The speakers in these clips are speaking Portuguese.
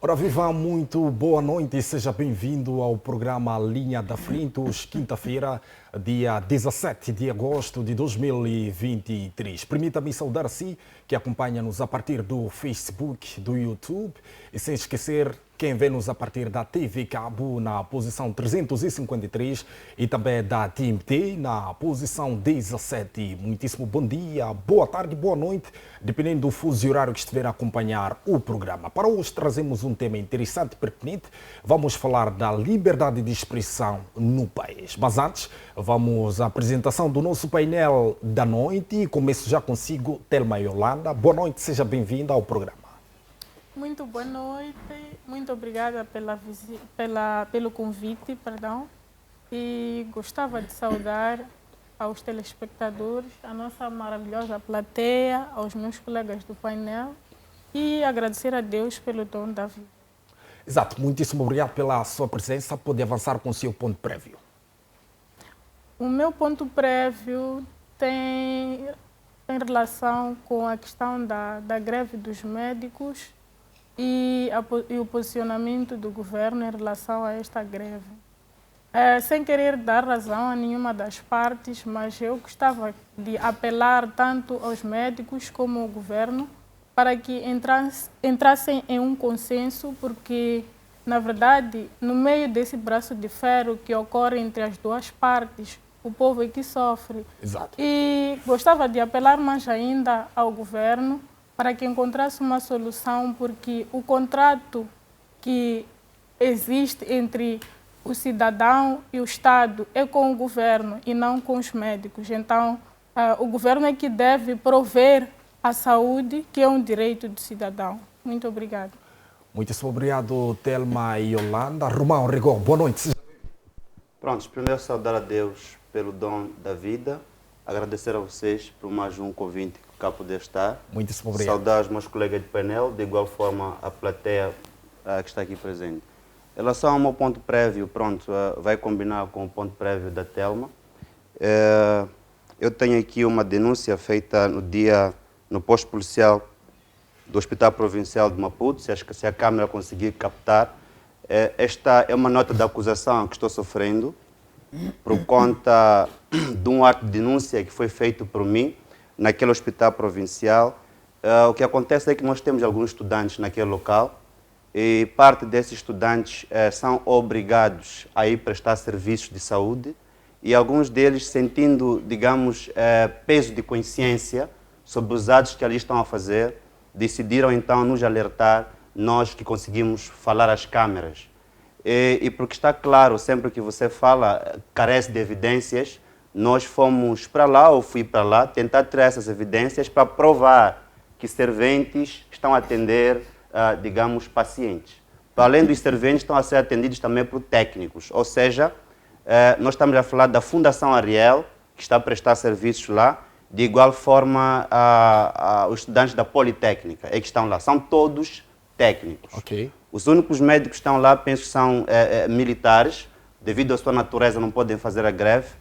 Ora, viva, muito boa noite e seja bem-vindo ao programa Linha da Frente, hoje, quinta-feira, dia 17 de agosto de 2023. Permita-me saudar a si que acompanha-nos a partir do Facebook, do YouTube e sem esquecer quem vê-nos a partir da TV Cabo na posição 353 e também da TMT na posição 17. Muitíssimo bom dia, boa tarde, boa noite, dependendo do fuso horário que estiver a acompanhar o programa. Para hoje trazemos um tema interessante e pertinente. Vamos falar da liberdade de expressão no país. Mas antes, vamos à apresentação do nosso painel da noite. Começo já consigo, Telma Yolanda. Boa noite, seja bem-vinda ao programa. Muito boa noite, muito obrigada pelo convite, e gostava de saudar aos telespectadores, a nossa maravilhosa plateia, aos meus colegas do painel e agradecer a Deus pelo dom da vida. Exato, muitíssimo obrigado pela sua presença, pode avançar com o seu ponto prévio. O meu ponto prévio tem em relação com a questão da greve dos médicos e o posicionamento do governo em relação a esta greve. Sem querer dar razão a nenhuma das partes, mas eu gostava de apelar tanto aos médicos como ao governo para que entrassem em um consenso, porque, na verdade, no meio desse braço de ferro que ocorre entre as duas partes, o povo é que sofre. Exato. E gostava de apelar mais ainda ao governo para que encontrasse uma solução, porque o contrato que existe entre o cidadão e o Estado é com o governo e não com os médicos. Então, o governo é que deve prover a saúde, que é um direito do cidadão. Muito obrigada. Muitíssimo obrigado, Telma e Yolanda. Romão Rigor, boa noite. Pronto, primeiro saudar a Deus pelo dom da vida, agradecer a vocês por mais um convite que cá poder estar. Muitíssimo obrigado. Saudar os meus colegas de painel, de igual forma a plateia que está aqui presente. Em relação ao meu ponto prévio, pronto, vai combinar com o ponto prévio da Telma. Eu tenho aqui uma denúncia feita no posto policial do Hospital Provincial de Maputo, se a câmera conseguir captar. Esta é uma nota de acusação que estou sofrendo por conta de um ato de denúncia que foi feito por mim naquele hospital provincial. O que acontece é que nós temos alguns estudantes naquele local e parte desses estudantes são obrigados a ir prestar serviços de saúde e alguns deles, sentindo, digamos, peso de consciência sobre os atos que ali estão a fazer, decidiram então nos alertar, nós que conseguimos falar às câmeras. E porque está claro, sempre que você fala, carece de evidências, nós fomos para lá, ou fui para lá, tentar tirar essas evidências para provar que serventes estão a atender, digamos, pacientes. Para além dos serventes, estão a ser atendidos também por técnicos, ou seja, nós estamos a falar da Fundação Ariel, que está a prestar serviços lá, de igual forma os estudantes da Politécnica, que estão lá, são todos técnicos. Ok. Os únicos médicos que estão lá, penso que são militares, devido à sua natureza não podem fazer a greve.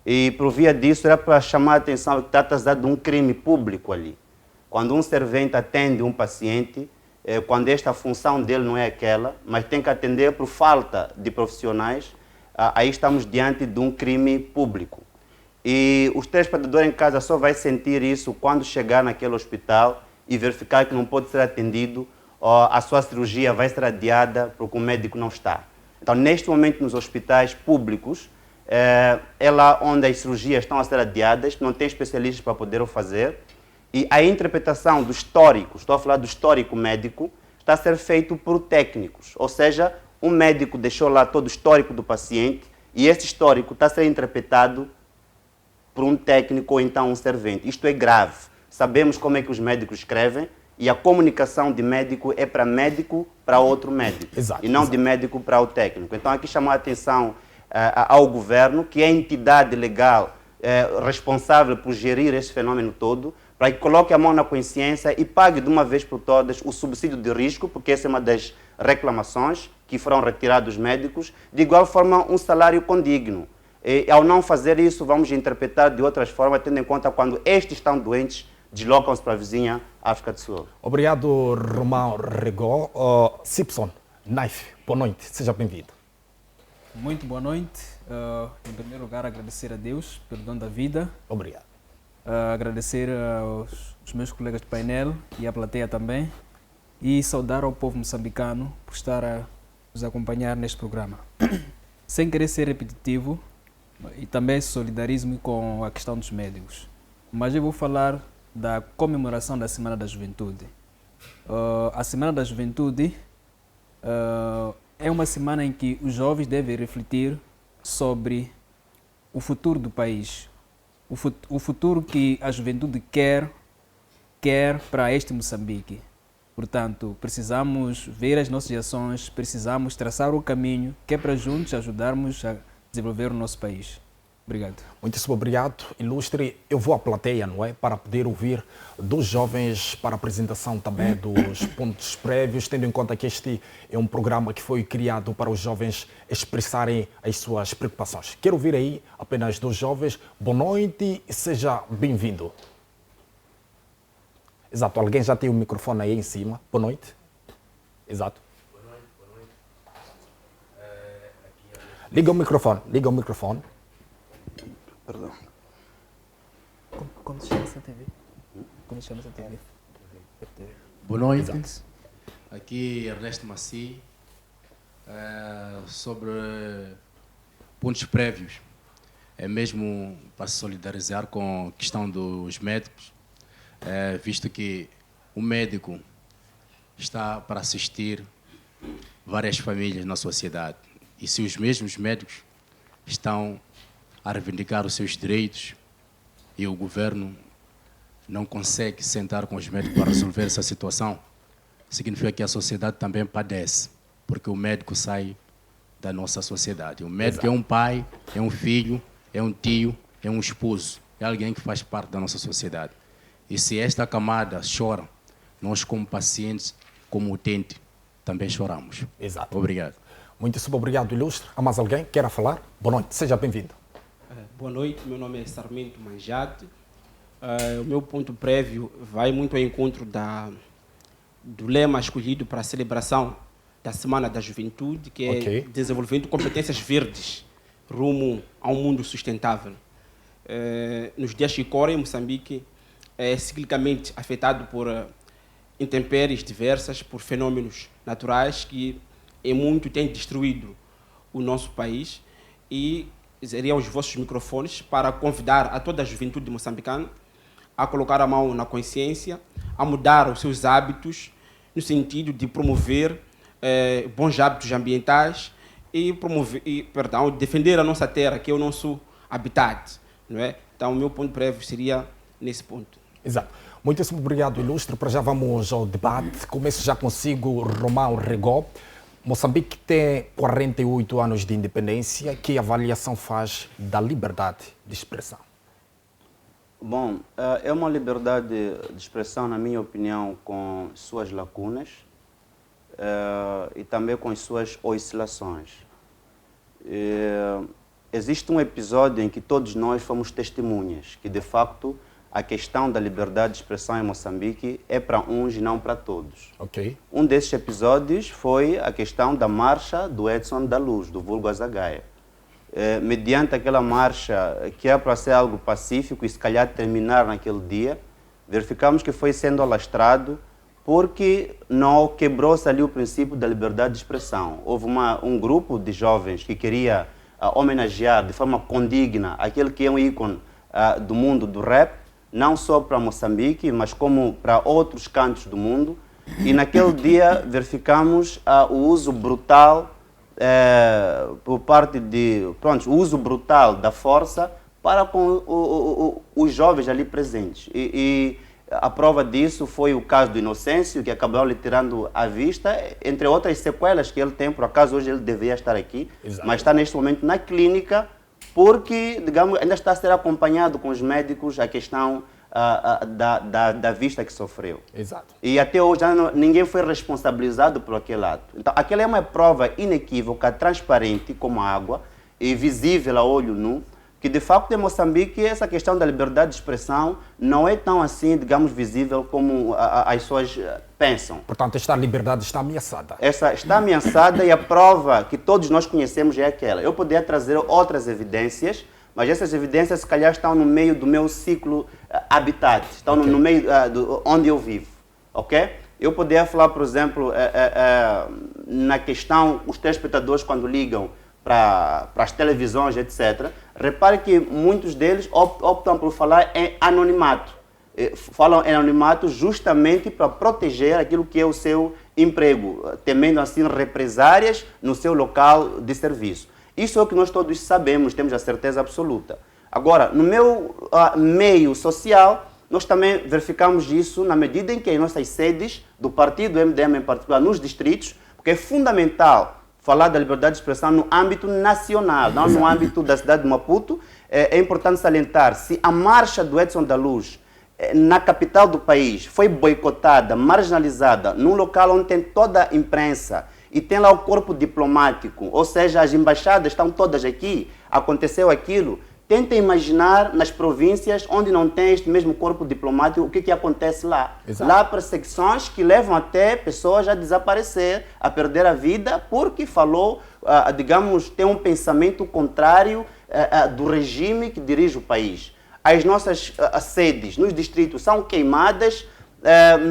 E por via disso era para chamar a atenção que trata-se de um crime público ali. Quando um servente atende um paciente, quando esta função dele não é aquela, mas tem que atender por falta de profissionais, aí estamos diante de um crime público. E os telespectadores em casa só vai sentir isso quando chegar naquele hospital e verificar que não pode ser atendido, a sua cirurgia vai ser adiada porque o médico não está. Então, neste momento, nos hospitais públicos, é lá onde as cirurgias estão a ser adiadas, não tem especialistas para poder o fazer, e a interpretação do histórico, estou a falar do histórico médico, está a ser feito por técnicos, ou seja, um médico deixou lá todo o histórico do paciente e esse histórico está a ser interpretado por um técnico ou então um servente. Isto é grave. Sabemos como é que os médicos escrevem, e a comunicação de médico é para médico para outro médico. Exato, e não exato. de médico para o técnico. Então, aqui chamar a atenção ao governo, que é a entidade legal responsável por gerir esse fenômeno todo, para que coloque a mão na consciência e pague de uma vez por todas o subsídio de risco, porque essa é uma das reclamações que foram retirados dos médicos, de igual forma um salário condigno. E, ao não fazer isso, vamos interpretar de outras formas, tendo em conta quando estes estão doentes, deslocam-se para a vizinha África do Sul. Obrigado, Romão Regó. Simpson, Knife, boa noite, seja bem-vindo. Muito boa noite. Em primeiro lugar, agradecer a Deus pelo dom da vida. Obrigado. Agradecer aos meus colegas de painel e à plateia também. E saudar ao povo moçambicano por estar a nos acompanhar neste programa. Sem querer ser repetitivo, e também solidarismo com a questão dos médicos. Mas eu vou falar da comemoração da Semana da Juventude. A Semana da Juventude é uma semana em que os jovens devem refletir sobre o futuro do país, o futuro que a juventude quer para este Moçambique. Portanto, precisamos ver as nossas ações, precisamos traçar o caminho que é para juntos ajudarmos a desenvolver o nosso país. Obrigado. Muitíssimo obrigado. Ilustre, eu vou à plateia, não é? Para poder ouvir dos jovens para a apresentação também dos pontos prévios, tendo em conta que este é um programa que foi criado para os jovens expressarem as suas preocupações. Quero ouvir aí apenas dos jovens. Boa noite e seja bem-vindo. Exato, alguém já tem o microfone aí em cima. Boa noite. Exato. Boa noite. Liga o microfone. Perdão. Como se chama essa TV? Como se chama essa TV? Boa noite. Exato. Aqui Ernesto Maci, sobre pontos prévios. É mesmo para se solidarizar com a questão dos médicos, visto que o médico está para assistir várias famílias na sociedade. E se os mesmos médicos estão a reivindicar os seus direitos e o governo não consegue sentar com os médicos para resolver essa situação, significa que a sociedade também padece, porque o médico sai da nossa sociedade. O médico é um pai, é um filho, é um tio, é um esposo, é alguém que faz parte da nossa sociedade. E se esta camada chora, nós como pacientes, como utente, também choramos. Exato. Obrigado. Muitíssimo obrigado, Ilustre. Há mais alguém que queira falar? Boa noite, seja bem-vindo. Boa noite, meu nome é Sarmento Manjate. O meu ponto prévio vai muito ao encontro do lema escolhido para a celebração da Semana da Juventude, que é desenvolvimento de competências verdes rumo a um mundo sustentável. Nos dias que correm, Moçambique é ciclicamente afetado por intempéries diversas, por fenômenos naturais que em muito têm destruído o nosso país, e seriam os vossos microfones para convidar a toda a juventude moçambicana a colocar a mão na consciência, a mudar os seus hábitos no sentido de promover bons hábitos ambientais e defender a nossa terra, que é o nosso habitat, não é? Então, o meu ponto prévio seria nesse ponto. Exato. Muitíssimo obrigado, Ilustre. Para já vamos ao debate. Começo já consigo, Romão Regó. Moçambique tem 48 anos de independência. Que avaliação faz da liberdade de expressão? Bom, é uma liberdade de expressão, na minha opinião, com suas lacunas e também com suas oscilações. Existe um episódio em que todos nós fomos testemunhas, que de facto a questão da liberdade de expressão em Moçambique é para uns e não para todos. Ok. Um desses episódios foi a questão da marcha do Edson da Luz, do vulgo Azagaia. Mediante aquela marcha, que é para ser algo pacífico e se calhar terminar naquele dia, verificamos que foi sendo alastrado porque não quebrou-se ali o princípio da liberdade de expressão. Houve um grupo de jovens que queria homenagear de forma condigna aquele que é um ícone do mundo do rap, não só para Moçambique, mas como para outros cantos do mundo. E naquele dia verificamos o uso brutal por parte o uso brutal da força para com os jovens ali presentes. E a prova disso foi o caso do Inocêncio, que acabou lhe tirando a vista, entre outras sequelas que ele tem. Por acaso hoje ele deveria estar aqui, mas está neste momento na clínica, porque, digamos, ainda está a ser acompanhado com os médicos a questão da vista que sofreu. Exato. E até hoje ninguém foi responsabilizado por aquele ato. Então, aquela é uma prova inequívoca, transparente como a água e visível a olho nu, que de facto em Moçambique essa questão da liberdade de expressão não é tão assim, digamos, visível como as pessoas pensam. Portanto, esta liberdade está ameaçada. Essa está ameaçada e a prova que todos nós conhecemos é aquela. Eu poderia trazer outras evidências, mas essas evidências se calhar estão no meio do meu ciclo habitat, estão no meio onde eu vivo, ok? Eu poderia falar, por exemplo, na questão, os telespectadores quando ligam para as televisões, etc., repare que muitos deles optam por falar em anonimato. Falam em anonimato justamente para proteger aquilo que é o seu emprego, temendo assim represárias no seu local de serviço. Isso é o que nós todos sabemos, temos a certeza absoluta. Agora, no meu meio social, nós também verificamos isso na medida em que as nossas sedes do partido MDM, em particular nos distritos, porque é fundamental falar da liberdade de expressão no âmbito nacional, não no âmbito da cidade de Maputo. É importante salientar, se a marcha do Edson da Luz na capital do país foi boicotada, marginalizada, num local onde tem toda a imprensa e tem lá o corpo diplomático, ou seja, as embaixadas estão todas aqui, aconteceu aquilo, tentem imaginar nas províncias onde não tem este mesmo corpo diplomático, o que acontece lá. Exato. Lá há perseguições que levam até pessoas a desaparecer, a perder a vida, porque falou, digamos, tem um pensamento contrário do regime que dirige o país. As nossas sedes nos distritos são queimadas.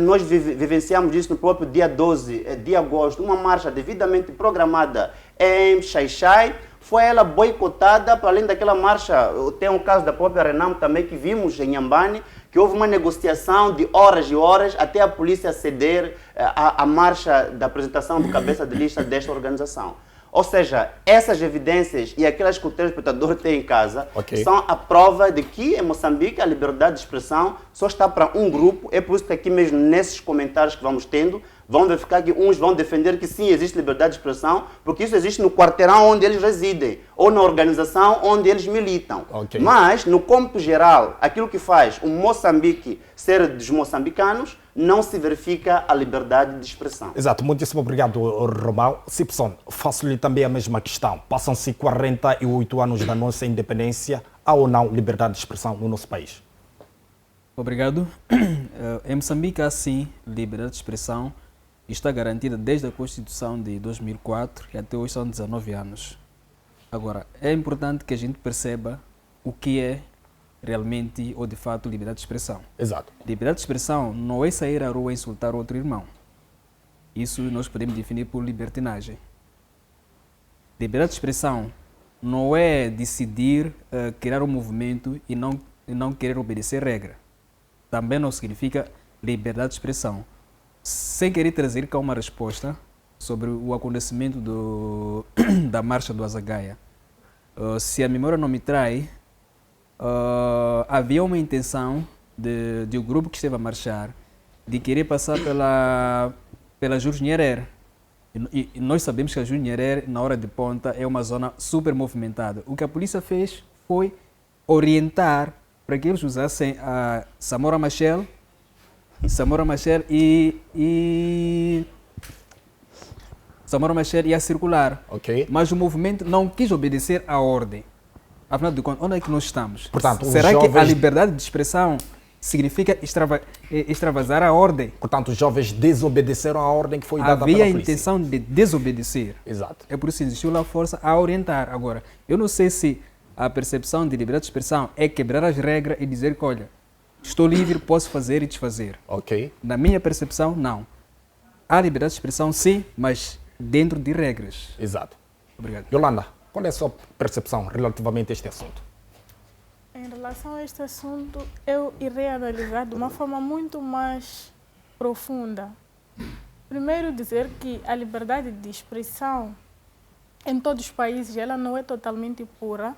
Nós vivenciamos isso no próprio dia 12 de agosto, uma marcha devidamente programada em Xai-Xai. Foi ela boicotada, para além daquela marcha, tem um caso da própria Renamo também, que vimos em Nhambane, que houve uma negociação de horas e horas até a polícia ceder a marcha da apresentação do cabeça de lista desta organização. Ou seja, essas evidências e aquelas que o telespectador tem em casa são a prova de que em Moçambique a liberdade de expressão só está para um grupo. É por isso que aqui mesmo nesses comentários que vamos tendo, vão verificar que uns vão defender que sim, existe liberdade de expressão, porque isso existe no quarteirão onde eles residem, ou na organização onde eles militam. Mas, no cômputo geral, aquilo que faz o Moçambique ser dos moçambicanos, não se verifica a liberdade de expressão. Exato, muitíssimo obrigado, Romão. Cipson, faço-lhe também a mesma questão. Passam-se 48 anos da nossa independência, há ou não liberdade de expressão no nosso país? Obrigado. Em Moçambique há sim liberdade de expressão. Está garantida desde a Constituição de 2004 e até hoje são 19 anos. Agora, é importante que a gente perceba o que é realmente ou de fato liberdade de expressão. Exato. Liberdade de expressão não é sair à rua e insultar outro irmão. Isso nós podemos definir por libertinagem. Liberdade de expressão não é decidir criar um movimento e não querer obedecer regra. Também não significa liberdade de expressão. Sem querer trazer cá uma resposta sobre o acontecimento da marcha do Azagaia. Se a memória não me trai, havia uma intenção de um grupo que esteve a marchar de querer passar pela Jules Nyerere. E nós sabemos que a Jules Nyerere, na hora de ponta, é uma zona super movimentada. O que a polícia fez foi orientar para que eles usassem a Samora Machel e Samora Machel ia circular. Mas o movimento não quis obedecer à ordem. Afinal de contas, onde é que nós estamos? Portanto, será que a liberdade de expressão significa extravasar a ordem? Portanto, os jovens desobedeceram a ordem que foi dada pela polícia. Havia a intenção de desobedecer. Exato. É por isso que existiu lá a força a orientar. Agora, eu não sei se a percepção de liberdade de expressão é quebrar as regras e dizer que, olha, estou livre, posso fazer e desfazer. Na minha percepção, não. Há liberdade de expressão, sim, mas dentro de regras. Exato. Obrigado. Yolanda, qual é a sua percepção relativamente a este assunto? Em relação a este assunto, eu irei analisar de uma forma muito mais profunda. Primeiro, dizer que a liberdade de expressão em todos os países ela não é totalmente pura.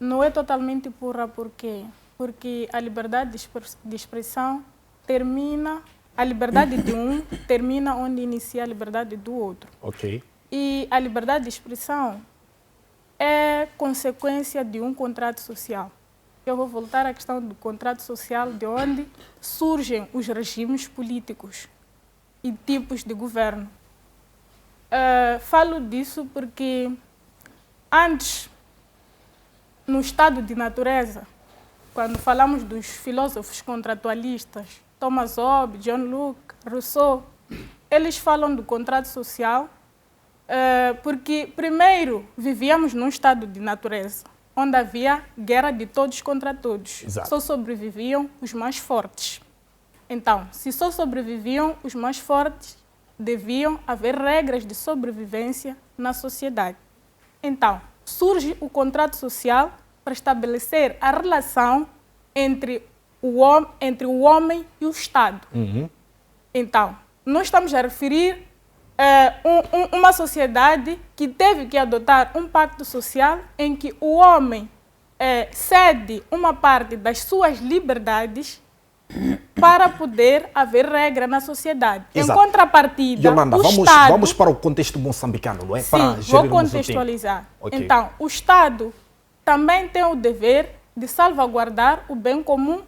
Não é totalmente pura por quê? Porque a liberdade de expressão termina, a liberdade de um termina onde inicia a liberdade do outro. E a liberdade de expressão é consequência de um contrato social. Eu vou voltar à questão do contrato social, de onde surgem os regimes políticos e tipos de governo. Falo disso porque antes no estado de natureza, quando falamos dos filósofos contratualistas, Thomas Hobbes, John Locke, Rousseau, eles falam do contrato social porque, primeiro, vivíamos num estado de natureza, onde havia guerra de todos contra todos. Exato. Só sobreviviam os mais fortes. Então, se só sobreviviam os mais fortes, deviam haver regras de sobrevivência na sociedade. Então, surge o contrato social para estabelecer a relação entre o homem e o Estado. Então, nós estamos a referir uma sociedade que teve que adotar um pacto social em que o homem cede uma parte das suas liberdades para poder haver regra na sociedade. Exato. Em contrapartida, Yolanda, o vamos, Estado... vamos para o contexto moçambicano, não é? Sim, Para vou gerirmos o tempo. contextualizar. Ok. Então, o Estado também tem o dever de salvaguardar o bem comum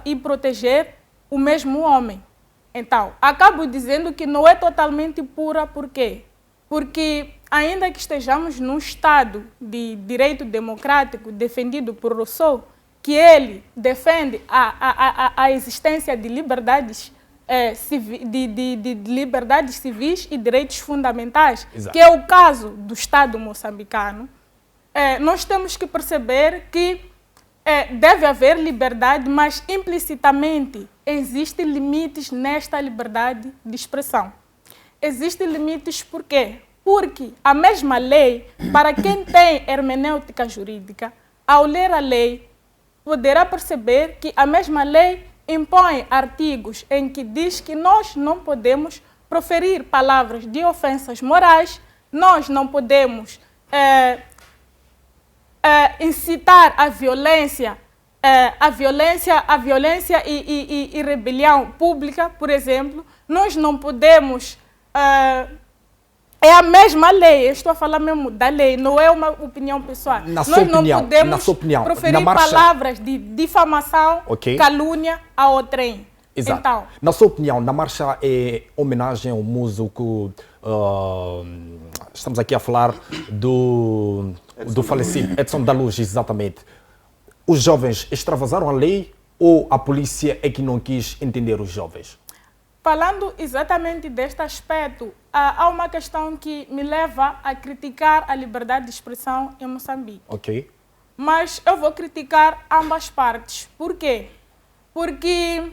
e proteger o mesmo homem. Então, acabo dizendo que não é totalmente pura, por quê? Porque, ainda que estejamos num Estado de direito democrático defendido por Rousseau, que ele defende a existência de liberdades, de liberdades civis e direitos fundamentais, Exato. que é o caso do Estado moçambicano, nós temos que perceber que deve haver liberdade, mas implicitamente existem limites nesta liberdade de expressão. Existem limites por quê? Porque a mesma lei, para quem tem hermenêutica jurídica, ao ler a lei, poderá perceber que a mesma lei impõe artigos em que diz que nós não podemos proferir palavras de ofensas morais, nós não podemos incitar a violência e rebelião pública, por exemplo. Nós não podemos... é a mesma lei, eu estou a falar mesmo da lei, não é uma opinião pessoal. Na sua opinião, proferir na marcha... palavras de difamação, Ok. calúnia a outrem. Exato. Então, Na sua opinião, na marcha é homenagem ao músico, estamos aqui a falar do falecido Edson da Luz, exatamente. Os jovens extravasaram a lei ou a polícia é que não quis entender os jovens? falando exatamente deste aspecto, há uma questão que me leva a criticar a liberdade de expressão em Moçambique. Ok. Mas eu vou criticar ambas partes. Por quê? Porque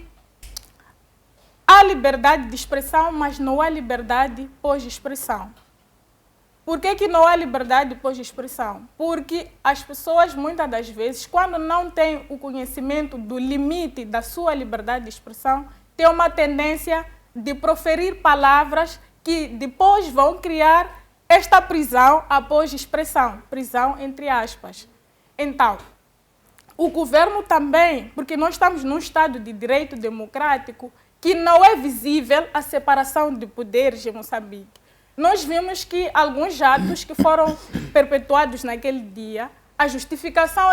há liberdade de expressão, mas não há liberdade pós-expressão. Por que não há liberdade pós-expressão? Porque as pessoas, muitas das vezes, quando não têm o conhecimento do limite da sua liberdade de expressão, têm uma tendência de proferir palavras que depois vão criar esta prisão após expressão, prisão entre aspas. Então, o governo também, porque nós estamos num Estado de direito democrático que não é visível a separação de poderes em Moçambique. Nós vimos que alguns atos que foram perpetuados naquele dia, a justificação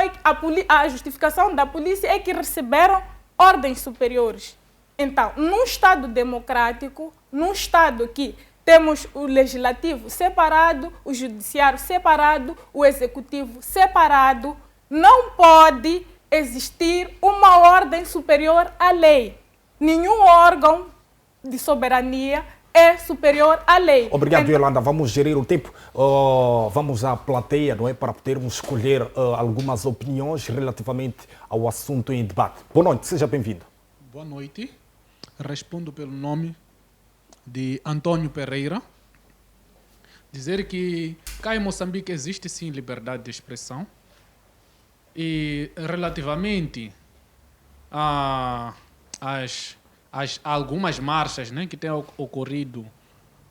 da polícia é que receberam ordens superiores. Então, num Estado democrático, num Estado que temos o legislativo separado, o judiciário separado, o executivo separado, não pode existir uma ordem superior à lei. Nenhum órgão de soberania é superior à lei. Obrigado, Yolanda. Vamos gerir o tempo. Vamos à plateia, não é? Para podermos escolher algumas opiniões relativamente ao assunto em debate. Boa noite, seja bem-vindo. Boa noite. Respondo pelo nome de Antônio Pereira. Dizer que cá em Moçambique existe sim liberdade de expressão. E relativamente a algumas marchas, né, que têm ocorrido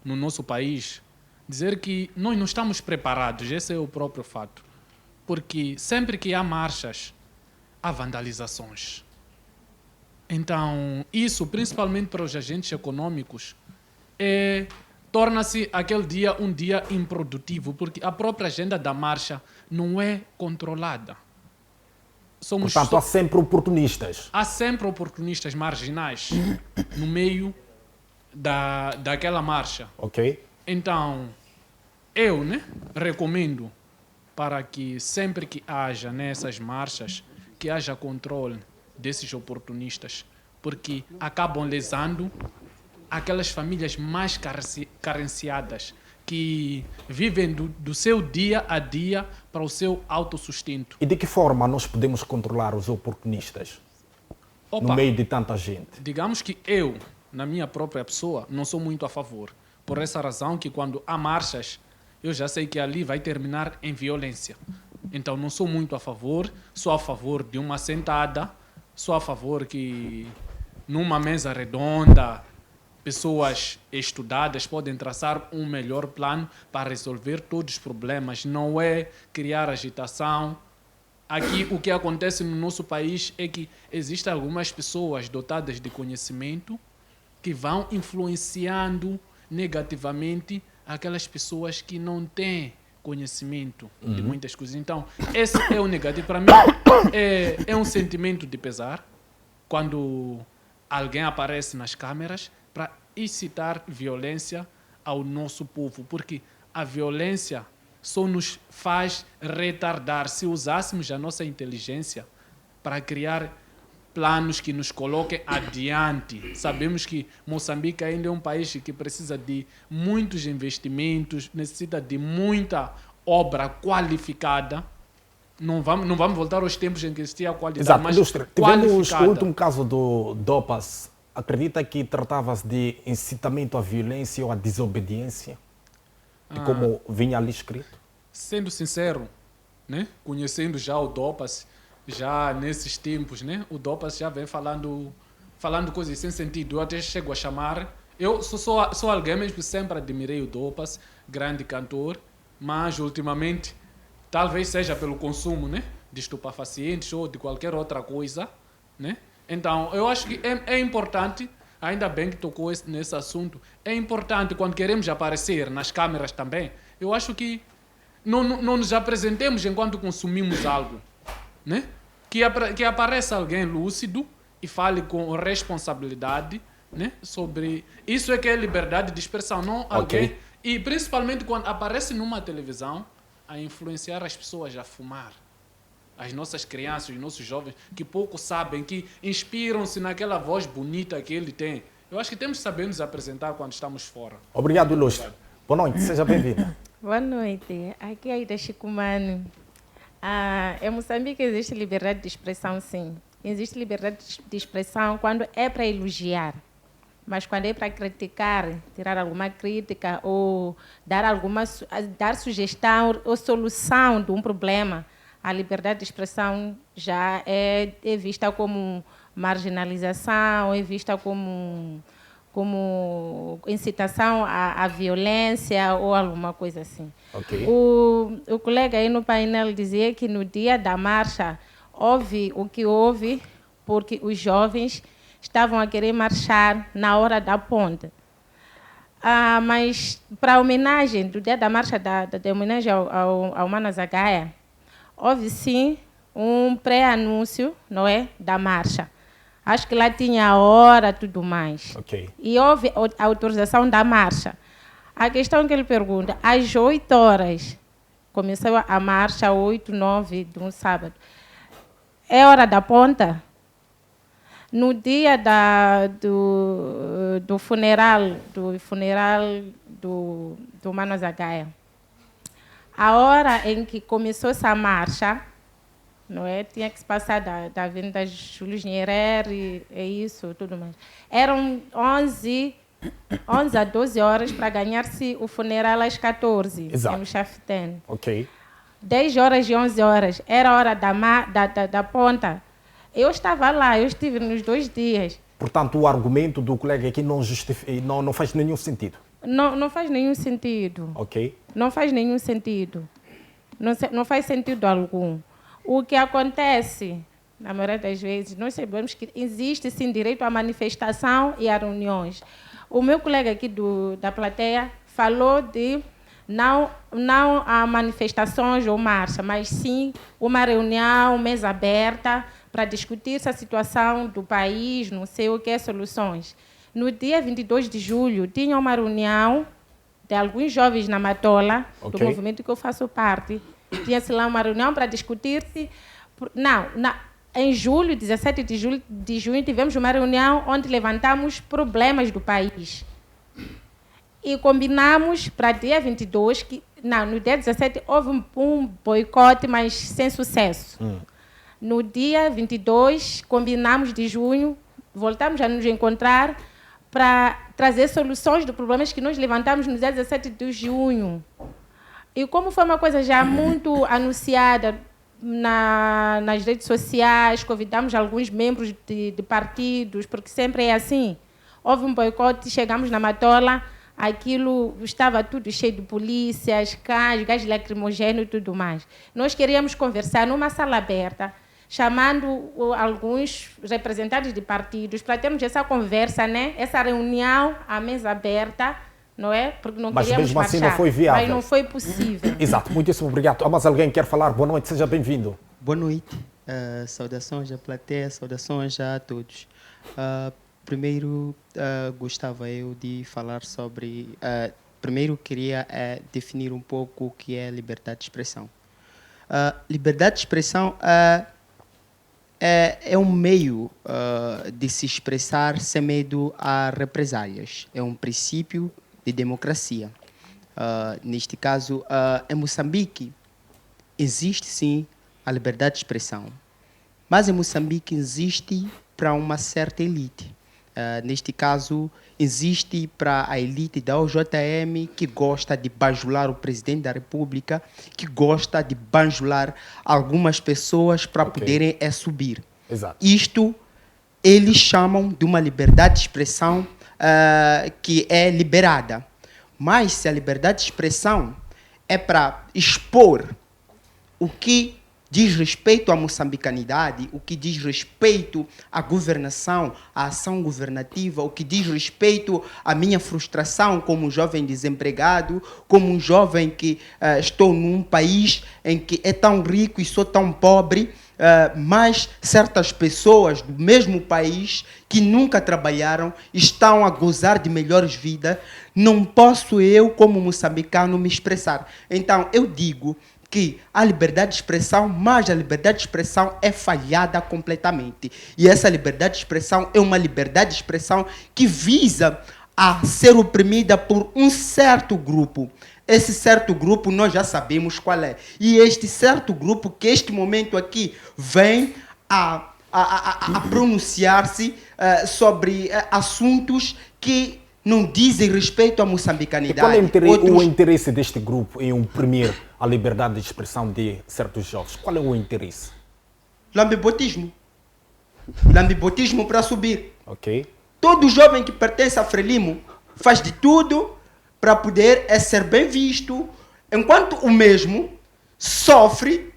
no nosso país, dizer que nós não estamos preparados, esse é o próprio fato. Porque sempre que há marchas, há vandalizações. Então, isso, principalmente para os agentes econômicos, torna-se aquele dia um dia improdutivo, porque a própria agenda da marcha não é controlada. Portanto, há sempre oportunistas. Há sempre oportunistas marginais no meio daquela marcha. Ok. Então, eu recomendo para que sempre que haja nessas marchas, que haja controle desses oportunistas, porque acabam lesando aquelas famílias mais carenciadas, que vivem do seu dia a dia para o seu autossustento. E de que forma nós podemos controlar os oportunistas no meio de tanta gente? Digamos que eu, na minha própria pessoa, não sou muito a favor. Por essa razão que quando há marchas, eu já sei que ali vai terminar em violência. Então não sou muito a favor, sou a favor de uma sentada, sou a favor que numa mesa redonda pessoas estudadas podem traçar um melhor plano para resolver todos os problemas. Não é criar agitação. Aqui o que acontece no nosso país é que existem algumas pessoas dotadas de conhecimento que vão influenciando negativamente aquelas pessoas que não têm conhecimento de muitas coisas. Então, esse é o negativo. Para mim, é um sentimento de pesar quando alguém aparece nas câmeras para incitar violência ao nosso povo, porque a violência só nos faz retardar. Se usássemos a nossa inteligência para criar planos que nos coloquem adiante. Sabemos que Moçambique ainda é um país que precisa de muitos investimentos, necessita de muita obra qualificada. Não vamos voltar aos tempos em que existia a qualidade, Exato. mas Ilustre, tivemos qualificada. o último caso do DOPAS. Acredita que tratava-se de incitamento à violência ou à desobediência? De como vinha ali escrito? Sendo sincero, né? Conhecendo já o DOPAS, já nesses tempos, né? O DOPAS já vem falando coisas sem sentido. Eu até chego a chamar. Eu sou alguém mesmo que sempre admirei o DOPAS, grande cantor, mas ultimamente, talvez seja pelo consumo, né? De estupefacientes ou de qualquer outra coisa, né? Então, eu acho que é importante, ainda bem que tocou nesse assunto, é importante quando queremos aparecer nas câmeras também, eu acho que não nos apresentemos enquanto consumimos algo, né? Que apareça alguém lúcido e fale com responsabilidade, né? Sobre isso é que é liberdade de expressão, não alguém... E principalmente quando aparece numa televisão a influenciar as pessoas a fumar. As nossas crianças, os nossos jovens, que pouco sabem, que inspiram-se naquela voz bonita que ele tem. Eu acho que temos que saber nos apresentar quando estamos fora. Obrigado, Ilustre. Boa noite, seja bem-vinda. Boa noite. Aqui é Aida Chicumano. Em Moçambique existe liberdade de expressão, sim. Existe liberdade de expressão quando é para elogiar. Mas quando é para criticar, tirar alguma crítica ou dar sugestão ou solução de um problema, a liberdade de expressão já é vista como marginalização, é vista como incitação à violência ou alguma coisa assim. Okay. O colega aí no painel dizia que no dia da marcha houve o que houve porque os jovens estavam a querer marchar na hora da ponte. Mas para a homenagem, do dia da marcha, da homenagem ao Mano Zagaia, houve sim um pré-anúncio, não é, da marcha. Acho que lá tinha a hora e tudo mais. Okay. E houve a autorização da marcha. A questão que ele pergunta, às 8 horas, começou a marcha, 8, 9 de um sábado. É hora da ponta? No dia do funeral do Mano Zagaia, a hora em que começou essa marcha, não é? Tinha que se passar da Avenida Júlio Nyerere e isso, tudo mais. Eram 11 a 12 horas para ganhar-se o funeral às 14, Exato. no Chafetene. Ok. 10 horas e 11 horas, era a hora da ponta. Eu estava lá, eu estive nos 2 dias. Portanto, o argumento do colega aqui não faz nenhum sentido. Não faz nenhum sentido. Ok. Não faz nenhum sentido. Não faz sentido algum. O que acontece, na maioria das vezes, nós sabemos que existe sim direito à manifestação e a reuniões. O meu colega aqui da plateia falou de não a manifestações ou marcha, mas sim uma reunião, mesa aberta, para discutir essa situação do país, não sei o que, soluções. No dia 22 de julho, tinha uma reunião de alguns jovens na Matola, do movimento que eu faço parte, tinha-se lá uma reunião para discutir-se. Em julho, 17 de junho, tivemos uma reunião onde levantamos problemas do país. E combinamos para dia 22, no dia 17 houve um boicote, mas sem sucesso. No dia 22, combinamos de junho, voltamos a nos encontrar para trazer soluções dos problemas que nós levantamos no dia 17 de junho. E como foi uma coisa já muito anunciada nas redes sociais, convidamos alguns membros de partidos, porque sempre é assim. Houve um boicote, chegamos na Matola, aquilo estava tudo cheio de polícias, cães, gás lacrimogêneo e tudo mais. Nós queríamos conversar numa sala aberta, chamando alguns representantes de partidos para termos essa conversa, né? Essa reunião à mesa aberta, não é? Porque não mas queríamos mesmo assim marchar, não foi viável. mas não foi possível. Exato, muitíssimo obrigado. Mas alguém quer falar? Boa noite, seja bem-vindo. Boa noite, saudações à plateia, saudações a todos. Primeiro, gostava eu de falar sobre... primeiro, queria definir um pouco o que é liberdade de expressão. Liberdade de expressão é um meio de se expressar sem medo a represálias. É um princípio de democracia. Neste caso, em Moçambique, existe sim a liberdade de expressão, mas em Moçambique existe para uma certa elite. Neste caso, existe para a elite da OJM que gosta de bajular o presidente da República, que gosta de bajular algumas pessoas para poderem subir. Exato. Isto eles chamam de uma liberdade de expressão que é liberada. Mas se a liberdade de expressão é para expor o que diz respeito à moçambicanidade, o que diz respeito à governação, à ação governativa, o que diz respeito à minha frustração como jovem desempregado, como um jovem que estou num país em que é tão rico e sou tão pobre, mas certas pessoas do mesmo país que nunca trabalharam estão a gozar de melhores vidas, não posso eu, como moçambicano, me expressar. Então, eu digo que a liberdade de expressão, mas a liberdade de expressão é falhada completamente. E essa liberdade de expressão é uma liberdade de expressão que visa a ser oprimida por um certo grupo. Esse certo grupo nós já sabemos qual é. E este certo grupo que este momento aqui vem a pronunciar-se sobre assuntos que não dizem respeito à moçambicanidade. E qual é o interesse deste grupo em oprimir a liberdade de expressão de certos jovens? Qual é o interesse? Lambibotismo. Lambibotismo para subir. Ok. Todo jovem que pertence a Frelimo faz de tudo para poder ser bem visto, enquanto o mesmo sofre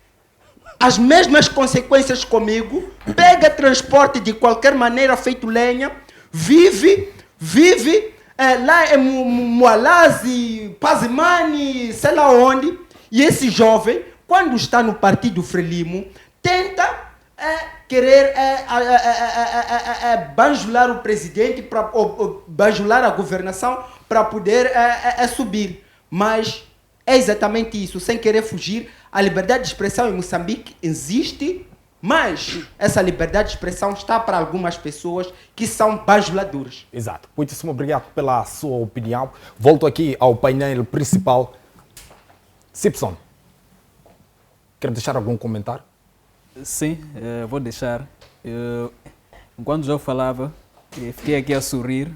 as mesmas consequências comigo, pega transporte de qualquer maneira feito lenha, vive lá em Moalazi, Pazimani, sei lá onde, e esse jovem, quando está no partido Frelimo, tenta querer bajular o presidente, bajular a governação para poder subir. Mas é exatamente isso, sem querer fugir. A liberdade de expressão em Moçambique existe, mas essa liberdade de expressão está para algumas pessoas que são bajuladores. Exato. Muitíssimo obrigado pela sua opinião. Volto aqui ao painel principal. Simpson, quer deixar algum comentário? Sim, vou deixar. Enquanto já falava, fiquei aqui a sorrir,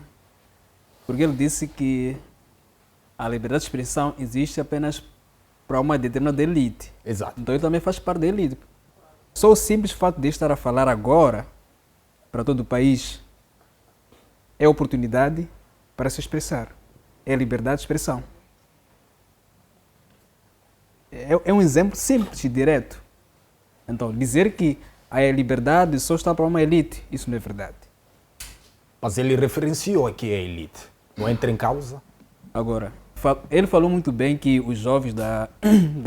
porque ele disse que a liberdade de expressão existe apenas para uma determinada elite. Exato. Então ele também faz parte da elite. Só o simples fato de estar a falar agora para todo o país é oportunidade para se expressar. É liberdade de expressão. É um exemplo simples e direto. Então, dizer que a liberdade só está para uma elite, isso não é verdade. Mas ele referenciou aqui a elite. Não entra em causa? Agora, ele falou muito bem que os jovens da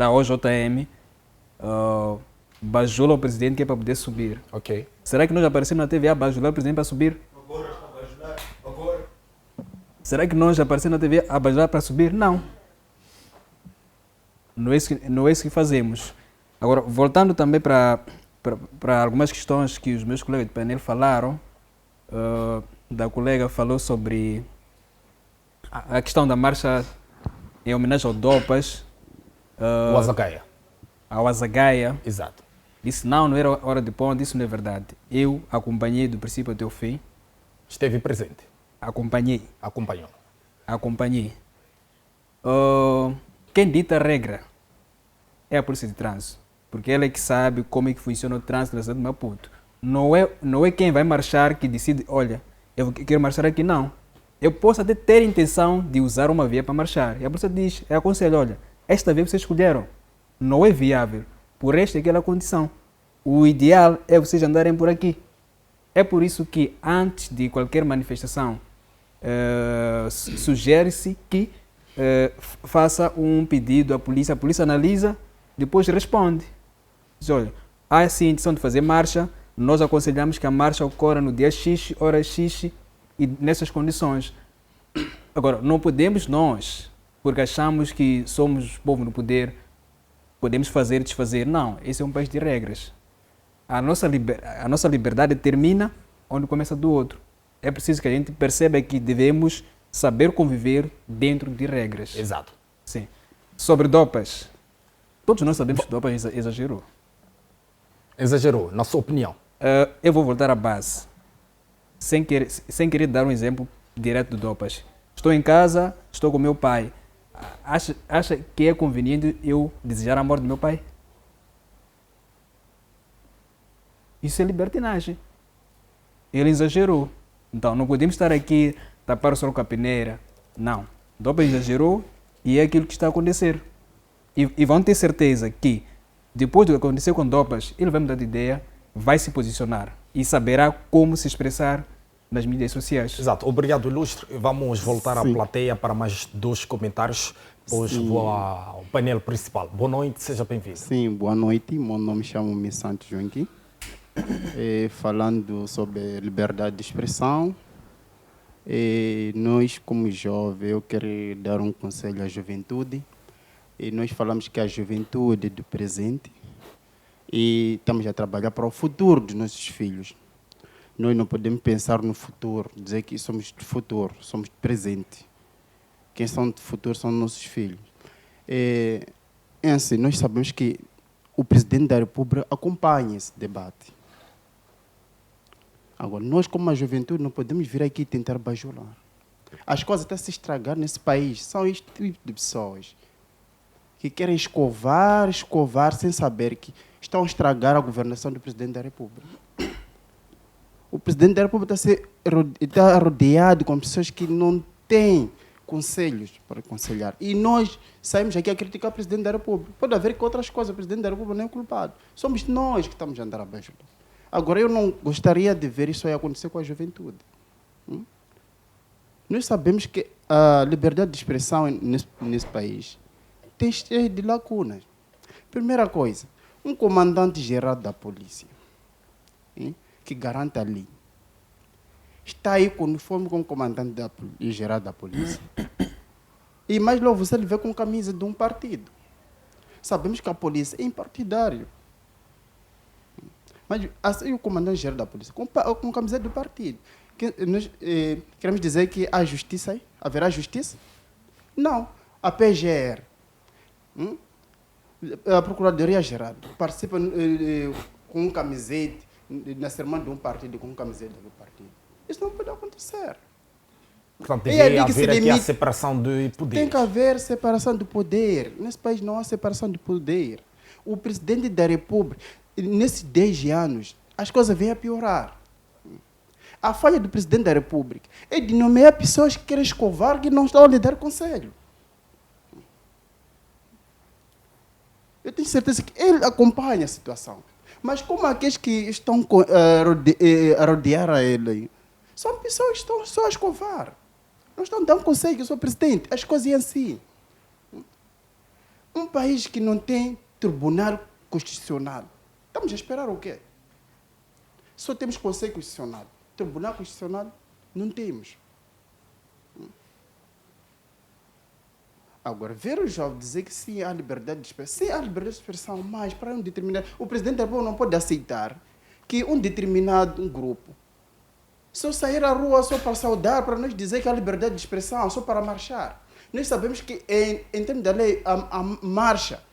OJM bajulam o presidente que é para poder subir. Ok. Será que nós aparecemos na TV a bajular o presidente para subir? Agora. Será que nós aparecemos na TV a bajular para subir? Não. não é isso que fazemos. Agora, voltando também para algumas questões que os meus colegas de painel falaram, da colega falou sobre a questão da marcha em homenagem ao Dopas, O Azagaia. ao Azagaia. Exato. Disse, não era hora de ponte, isso não é verdade. Eu acompanhei do princípio até o fim. Esteve presente. Acompanhei. Acompanhou. Quem dita a regra é a Polícia de Trânsito, porque ela é que sabe como é que funciona o trânsito na cidade de Maputo. Não é quem vai marchar que decide, olha, eu quero marchar aqui, não. Eu posso até ter intenção de usar uma via para marchar. E a polícia diz, aconselho, olha, esta via vocês escolheram, não é viável, por esta e aquela condição. O ideal é vocês andarem por aqui. É por isso que antes de qualquer manifestação, sugere-se que faça um pedido à polícia, a polícia analisa, depois responde. Diz, olha, há sim a intenção de fazer marcha, nós aconselhamos que a marcha ocorra no dia X, hora X e nessas condições. Agora, não podemos nós, porque achamos que somos povo no poder, podemos fazer e desfazer. Não, esse é um país de regras. A nossa liberdade termina onde começa do outro. É preciso que a gente perceba que devemos saber conviver dentro de regras. Exato. Sim. Sobre Dopas, todos nós sabemos que Dopas exagerou. Exagerou, na sua opinião. Eu vou voltar à base, sem querer dar um exemplo direto do Dopas. Estou em casa, estou com meu pai. Acha que é conveniente eu desejar a morte do meu pai? Isso é libertinagem. Ele exagerou. Então, não podemos estar aqui, tapar o sol com a peneira. Não. Dopas exagerou e é aquilo que está a acontecer. E vão ter certeza que, depois do que aconteceu com Dopas, ele vai mudar de ideia, vai se posicionar e saberá como se expressar nas mídias sociais. Exato. Obrigado, Ilustre. Vamos voltar à plateia para mais 2 comentários. Depois vou ao painel principal. Boa noite, seja bem-vindo. Sim, boa noite. Meu nome chama-me Santos Joaquim. Falando sobre liberdade de expressão, nós como jovens, eu quero dar um conselho à juventude. Nós falamos que a juventude é do presente e estamos a trabalhar para o futuro dos nossos filhos. Nós não podemos pensar no futuro, dizer que somos do futuro, somos do presente. Quem são do futuro são nossos filhos. Assim, nós sabemos que o presidente da República acompanha esse debate. Agora, nós como a juventude não podemos vir aqui tentar bajular. As coisas estão a se estragar nesse país. São este tipo de pessoas que querem escovar sem saber que estão a estragar a governação do presidente da República. O presidente da República está rodeado com pessoas que não têm conselhos para aconselhar. E nós saímos aqui a criticar o presidente da República. Pode haver que outras coisas, o presidente da República não é culpado. Somos nós que estamos a andar abaixo. Agora, eu não gostaria de ver isso aí acontecer com a juventude. Nós sabemos que a liberdade de expressão nesse país tem cheio de lacunas. Primeira coisa, um comandante-geral da polícia, que garante ali, está aí com uniforme como comandante-geral da polícia. E mais logo você lhe vê com camisa de um partido. Sabemos que a polícia é impartidária. Mas assim, o comandante-geral da polícia, com camiseta do partido. Nós queremos dizer que há justiça aí? Haverá justiça? Não. A PGR, a Procuradoria-Geral, participa com um camisete, na cerimônia de um partido, com um camiseta do partido. Isso não pode acontecer. Portanto, deveria haver aqui a separação de poderes. Tem que haver separação de poder. Nesse país não há separação de poder. O presidente da República, nesses 10 anos, as coisas vêm a piorar. A falha do presidente da República é de nomear pessoas que querem escovar, que não estão a lhe dar conselho. Eu tenho certeza que ele acompanha a situação. Mas como aqueles que estão a rodear a ele, são pessoas que estão só a escovar. Não estão dando conselho, eu sou presidente. As coisas é assim. Um país que não tem tribunal constitucional, estamos a esperar o quê? Só temos Conselho Constitucional. Tribunal Constitucional não temos. Agora, ver o jovem dizer que sim, há liberdade de expressão, sim, há liberdade de expressão, mas para um determinado... O presidente da República não pode aceitar que um determinado grupo só sair à rua só para saudar, para nos dizer que há liberdade de expressão, só para marchar. Nós sabemos que, em termos da lei, a marcha,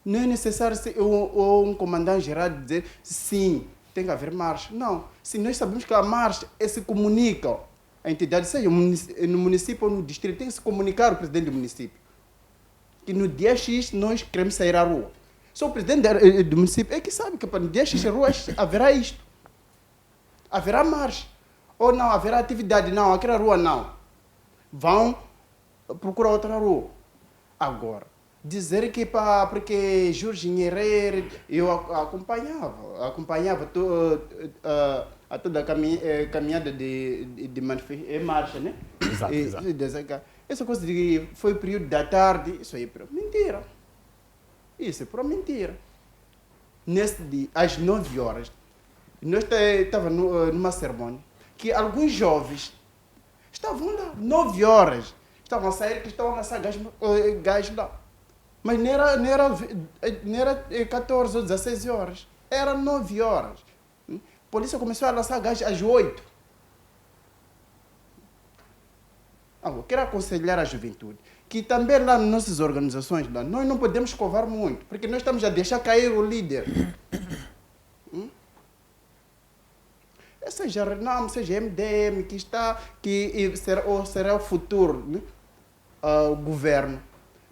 não é necessário um comandante-geral dizer sim, tem que haver marcha. Não. Se nós sabemos que a marcha se comunica, a entidade, seja no município ou no distrito, tem que se comunicar ao presidente do município. Que no dia X nós queremos sair à rua. Só o presidente do município é que sabe que no dia X a rua haverá isto. Haverá marcha. Ou não, haverá atividade. Não, aquela rua não. Vão procurar outra rua. Agora, dizer que porque Jorge Herrera, eu acompanhava toda a caminhada de marcha, né? Exato. Essa coisa de foi o período da tarde, isso aí é pura mentira. Isso é pura mentira. Nesse dia, às 9 horas, nós estávamos numa cerimônia que alguns jovens estavam lá, 9 horas, estavam a sair, que estavam a lançar gás lá. Mas não era 14 ou 16 horas, era 9 horas. A polícia começou a lançar gás às 8. Eu quero aconselhar a juventude que também lá nas nossas organizações, lá, nós não podemos covar muito, porque nós estamos a deixar cair o líder. Seja Renamo, seja MDM, será o futuro, né? O governo.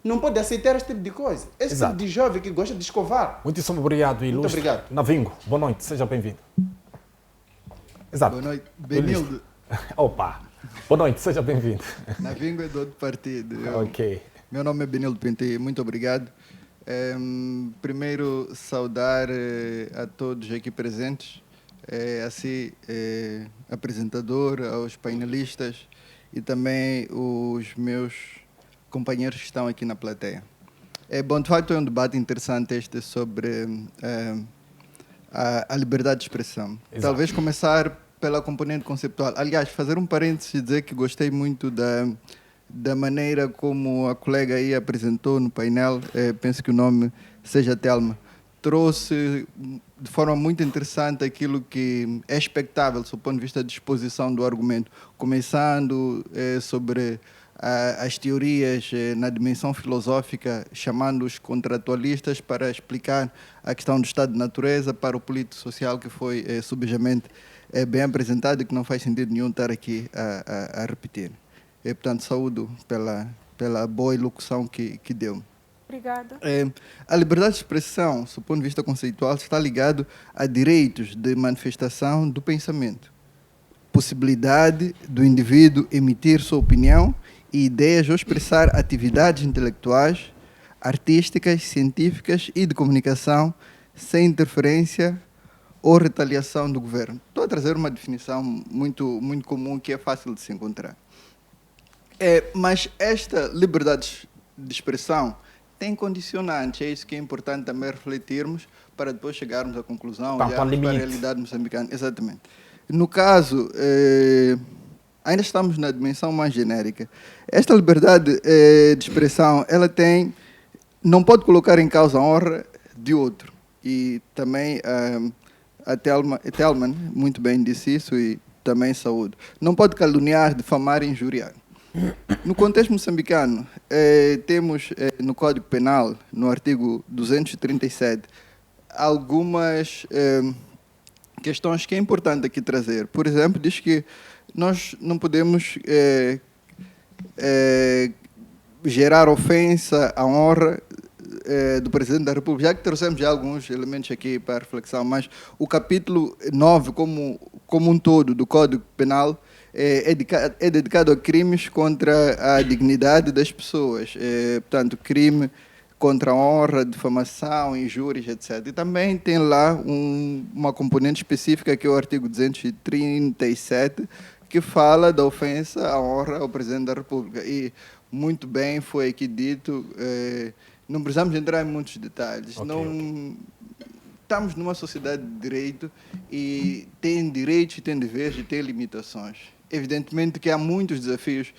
Não pode aceitar esse tipo de coisa. Esse tipo de jovem que gosta de escovar. Muitíssimo obrigado, ilustre. Muito obrigado. Navingo, boa noite, seja bem-vindo. Exato. Boa noite, Benildo. Opa, boa noite, seja bem-vindo. Navingo é do outro partido. Ok. Meu nome é Benildo Pinti, muito obrigado. Primeiro, saudar a todos aqui presentes, apresentador, aos painelistas e também os meus companheiros que estão aqui na plateia. Bom, de facto é um debate interessante este sobre a liberdade de expressão. Exato. Talvez começar pela componente conceptual. Aliás, fazer um parênteses e dizer que gostei muito da maneira como a colega aí apresentou no painel, penso que o nome seja Telma, trouxe de forma muito interessante aquilo que é expectável do ponto de vista de exposição do argumento, começando sobre as teorias na dimensão filosófica, chamando os contratualistas para explicar a questão do estado de natureza para o político-social, que foi subjamente bem apresentado e que não faz sentido nenhum estar aqui a repetir. Portanto, saúdo pela boa elocução que deu. Obrigada. A liberdade de expressão, do ponto de vista conceitual, está ligado a direitos de manifestação do pensamento, possibilidade do indivíduo emitir sua opinião e ideias ou expressar atividades intelectuais, artísticas, científicas e de comunicação sem interferência ou retaliação do governo. Estou a trazer uma definição muito comum que é fácil de se encontrar. Mas esta liberdade de expressão tem condicionantes, é isso que é importante também refletirmos para depois chegarmos à conclusão, olharmos para a realidade moçambicana. Exatamente. No caso, ainda estamos na dimensão mais genérica. Esta liberdade de expressão, ela não pode colocar em causa a honra de outro. E também a Telman muito bem disse isso e também saúde. Não pode caluniar, difamar e injuriar. No contexto moçambicano, temos no Código Penal, no artigo 237, algumas questões que é importante aqui trazer. Por exemplo, diz que nós não podemos gerar ofensa à honra do Presidente da República. Já que trouxemos já alguns elementos aqui para reflexão, mas o capítulo 9, como um todo, do Código Penal, é dedicado a crimes contra a dignidade das pessoas. Portanto, crime contra a honra, difamação, injúrias, etc. E também tem lá uma componente específica, que é o artigo 237, que fala da ofensa à honra ao Presidente da República. E muito bem foi aqui dito, não precisamos entrar em muitos detalhes. estamos numa sociedade de direito e tem direitos, tem deveres e tem limitações. Evidentemente que há muitos desafios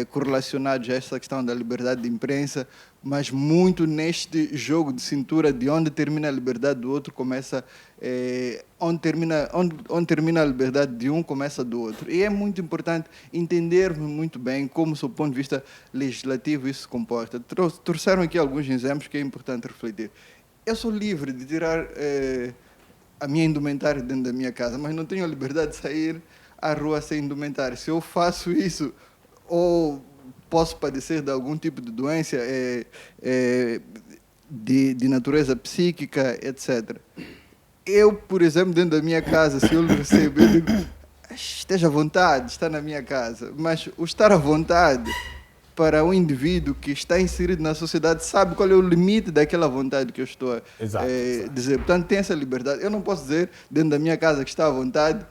correlacionados a essa questão da liberdade de imprensa, mas muito neste jogo de cintura de onde termina a liberdade do outro, começa onde termina a liberdade de um, começa do outro. E é muito importante entendermos muito bem como, do ponto de vista legislativo, isso se comporta. Trouxeram aqui alguns exemplos que é importante refletir. Eu sou livre de tirar a minha indumentária dentro da minha casa, mas não tenho a liberdade de sair à rua sem indumentária. Se eu faço isso, ou posso padecer de algum tipo de doença de natureza psíquica, etc. Eu, por exemplo, dentro da minha casa, se eu lhe recebo, eu digo, esteja à vontade, está na minha casa. Mas o estar à vontade para um indivíduo que está inserido na sociedade sabe qual é o limite daquela vontade que eu estou a dizer. Portanto, tem essa liberdade. Eu não posso dizer, dentro da minha casa, que está à vontade,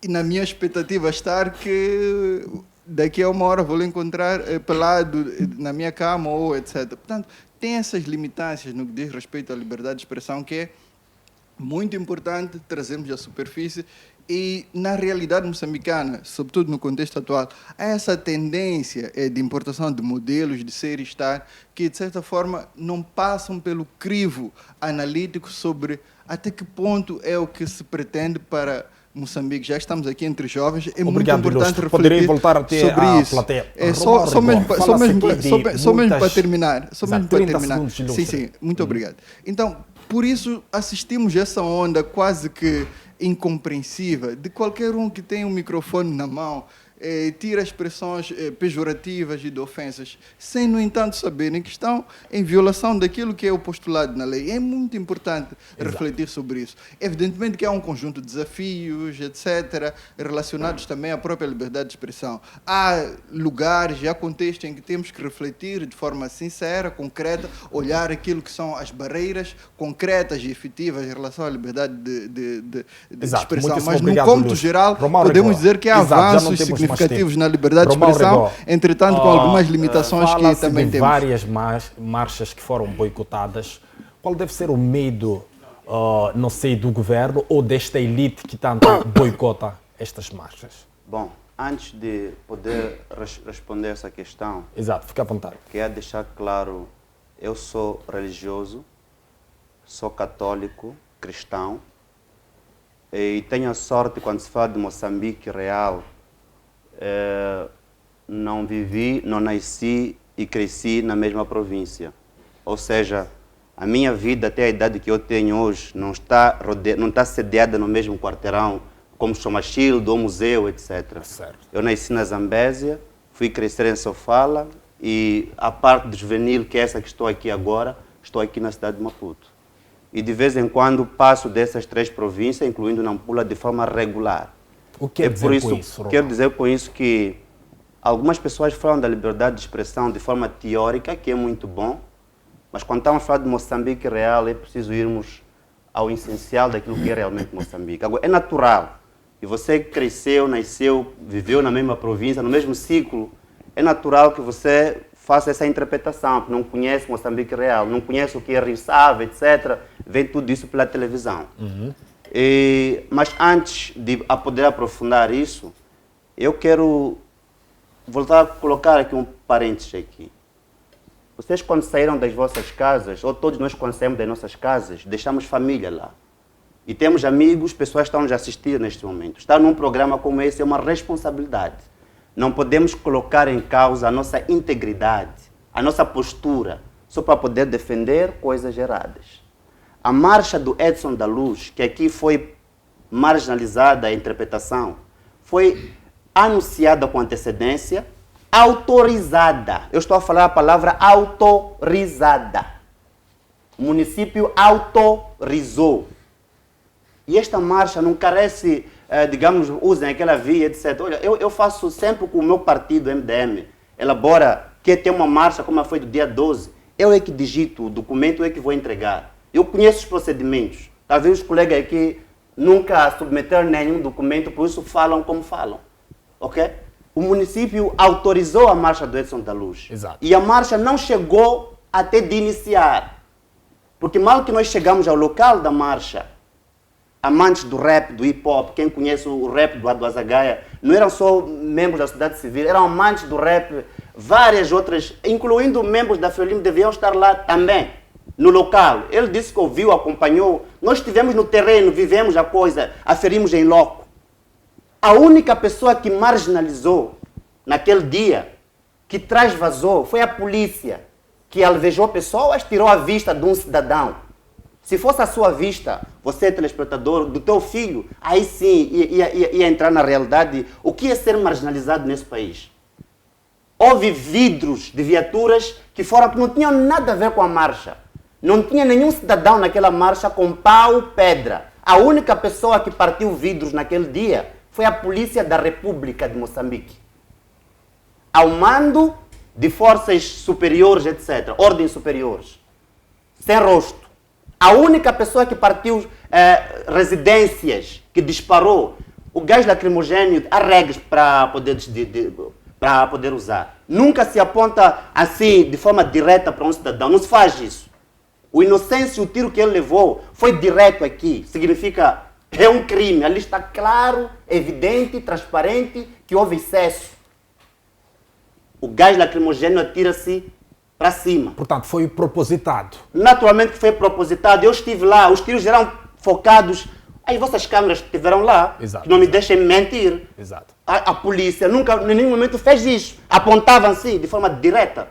e na minha expectativa estar que daqui a uma hora vou lhe encontrar pelado na minha cama ou etc. Portanto, tem essas limitâncias no que diz respeito à liberdade de expressão que é muito importante trazermos à superfície e na realidade moçambicana, sobretudo no contexto atual, há essa tendência de importação de modelos de ser e estar que, de certa forma, não passam pelo crivo analítico sobre até que ponto é o que se pretende para Moçambique. Já estamos aqui entre jovens, é Obrigado, muito importante refletir poderei voltar sobre até isso. Plateia. Só mesmo para terminar. Sim, sim, muito obrigado. Então, por isso assistimos a essa onda quase que incompreensível de qualquer um que tem um microfone na mão, tira expressões pejorativas e de ofensas, sem, no entanto, saberem que estão em violação daquilo que é o postulado na lei. É muito importante refletir sobre isso. Evidentemente que há um conjunto de desafios, etc., relacionados também à própria liberdade de expressão. Há lugares e há contextos em que temos que refletir de forma sincera, concreta, olhar aquilo que são as barreiras concretas e efetivas em relação à liberdade de expressão. Mas, no cômputo geral, podemos dizer que há avanços significativos na liberdade de expressão, entretanto com algumas limitações que também temos. Várias marchas que foram boicotadas. Qual deve ser o medo, não sei, do governo ou desta elite que tanto boicota estas marchas? Bom, antes de poder responder essa questão, fica à vontade. Quero deixar claro, eu sou religioso, sou católico, cristão, e tenho a sorte, quando se fala de Moçambique real, não vivi, não nasci e cresci na mesma província. Ou seja, a minha vida, até a idade que eu tenho hoje, não está sediada no mesmo quarteirão, como Chomachildo, ou museu, etc. Certo. Eu nasci na Zambésia, fui crescer em Sofala e a parte de juvenil, que é essa que estou aqui agora, estou aqui na cidade de Maputo. E de vez em quando passo dessas 3 províncias, incluindo Nampula, de forma regular. O que quer dizer com isso, Romão? Quero dizer com isso que algumas pessoas falam da liberdade de expressão de forma teórica, que é muito bom, mas quando estamos a falar de Moçambique real, é preciso irmos ao essencial daquilo que é realmente Moçambique. Agora, é natural, e você cresceu, nasceu, viveu na mesma província, no mesmo ciclo, é natural que você faça essa interpretação, porque não conhece Moçambique real, não conhece o que é Rio Save, etc., vê tudo isso pela televisão. Mas antes de poder aprofundar isso, eu quero voltar a colocar aqui um parênteses aqui. Vocês, quando saíram das vossas casas, ou todos nós quando saímos das nossas casas, deixamos família lá. E temos amigos, pessoas que estão nos assistir neste momento. Estar num programa como esse é uma responsabilidade. Não podemos colocar em causa a nossa integridade, a nossa postura, só para poder defender coisas erradas. A marcha do Edson da Luz, que aqui foi marginalizada a interpretação, foi anunciada com antecedência, autorizada. Eu estou a falar a palavra autorizada. O município autorizou. E esta marcha não carece, digamos, usem aquela via, etc. Olha, eu faço sempre com o meu partido, MDM, elabora, quer ter uma marcha como foi do dia 12, eu é que digito o documento, eu é que vou entregar. Eu conheço os procedimentos. Talvez os colegas aqui nunca submeteram nenhum documento, por isso falam como falam. Ok? O município autorizou a marcha do Edson da Luz. Exato. E a marcha não chegou até de iniciar. Porque mal que nós chegamos ao local da marcha, amantes do rap, do hip-hop, quem conhece o rap do Azagaia, não eram só membros da sociedade civil, eram amantes do rap, várias outras, incluindo membros da Frelimo, deviam estar lá também, no local. Ele disse que ouviu, acompanhou. Nós estivemos no terreno, vivemos a coisa, aferimos em loco. A única pessoa que marginalizou naquele dia, que transvasou, foi a polícia, que alvejou pessoas, tirou a vista de um cidadão. Se fosse a sua vista, você telespectador, do teu filho, aí sim ia entrar na realidade o que é ser marginalizado nesse país. Houve vidros de viaturas que não tinham nada a ver com a marcha. Não tinha nenhum cidadão naquela marcha com pau, pedra. A única pessoa que partiu vidros naquele dia foi a Polícia da República de Moçambique. Ao mando de forças superiores, etc., ordens superiores, sem rosto. A única pessoa que partiu residências, que disparou, o gás lacrimogêneo, há regras para poder usar. Nunca se aponta assim, de forma direta para um cidadão. Não se faz isso. O inocêncio, o tiro que ele levou, foi direto aqui. Significa, é um crime. Ali está claro, evidente, transparente, que houve excesso. O gás lacrimogêneo atira-se para cima. Portanto, foi propositado. Naturalmente que foi propositado. Eu estive lá, os tiros eram focados. As vossas câmeras estiveram lá. Exato, que não me deixem mentir. Exato. A polícia nunca, em nenhum momento, fez isso. Apontavam-se de forma direta.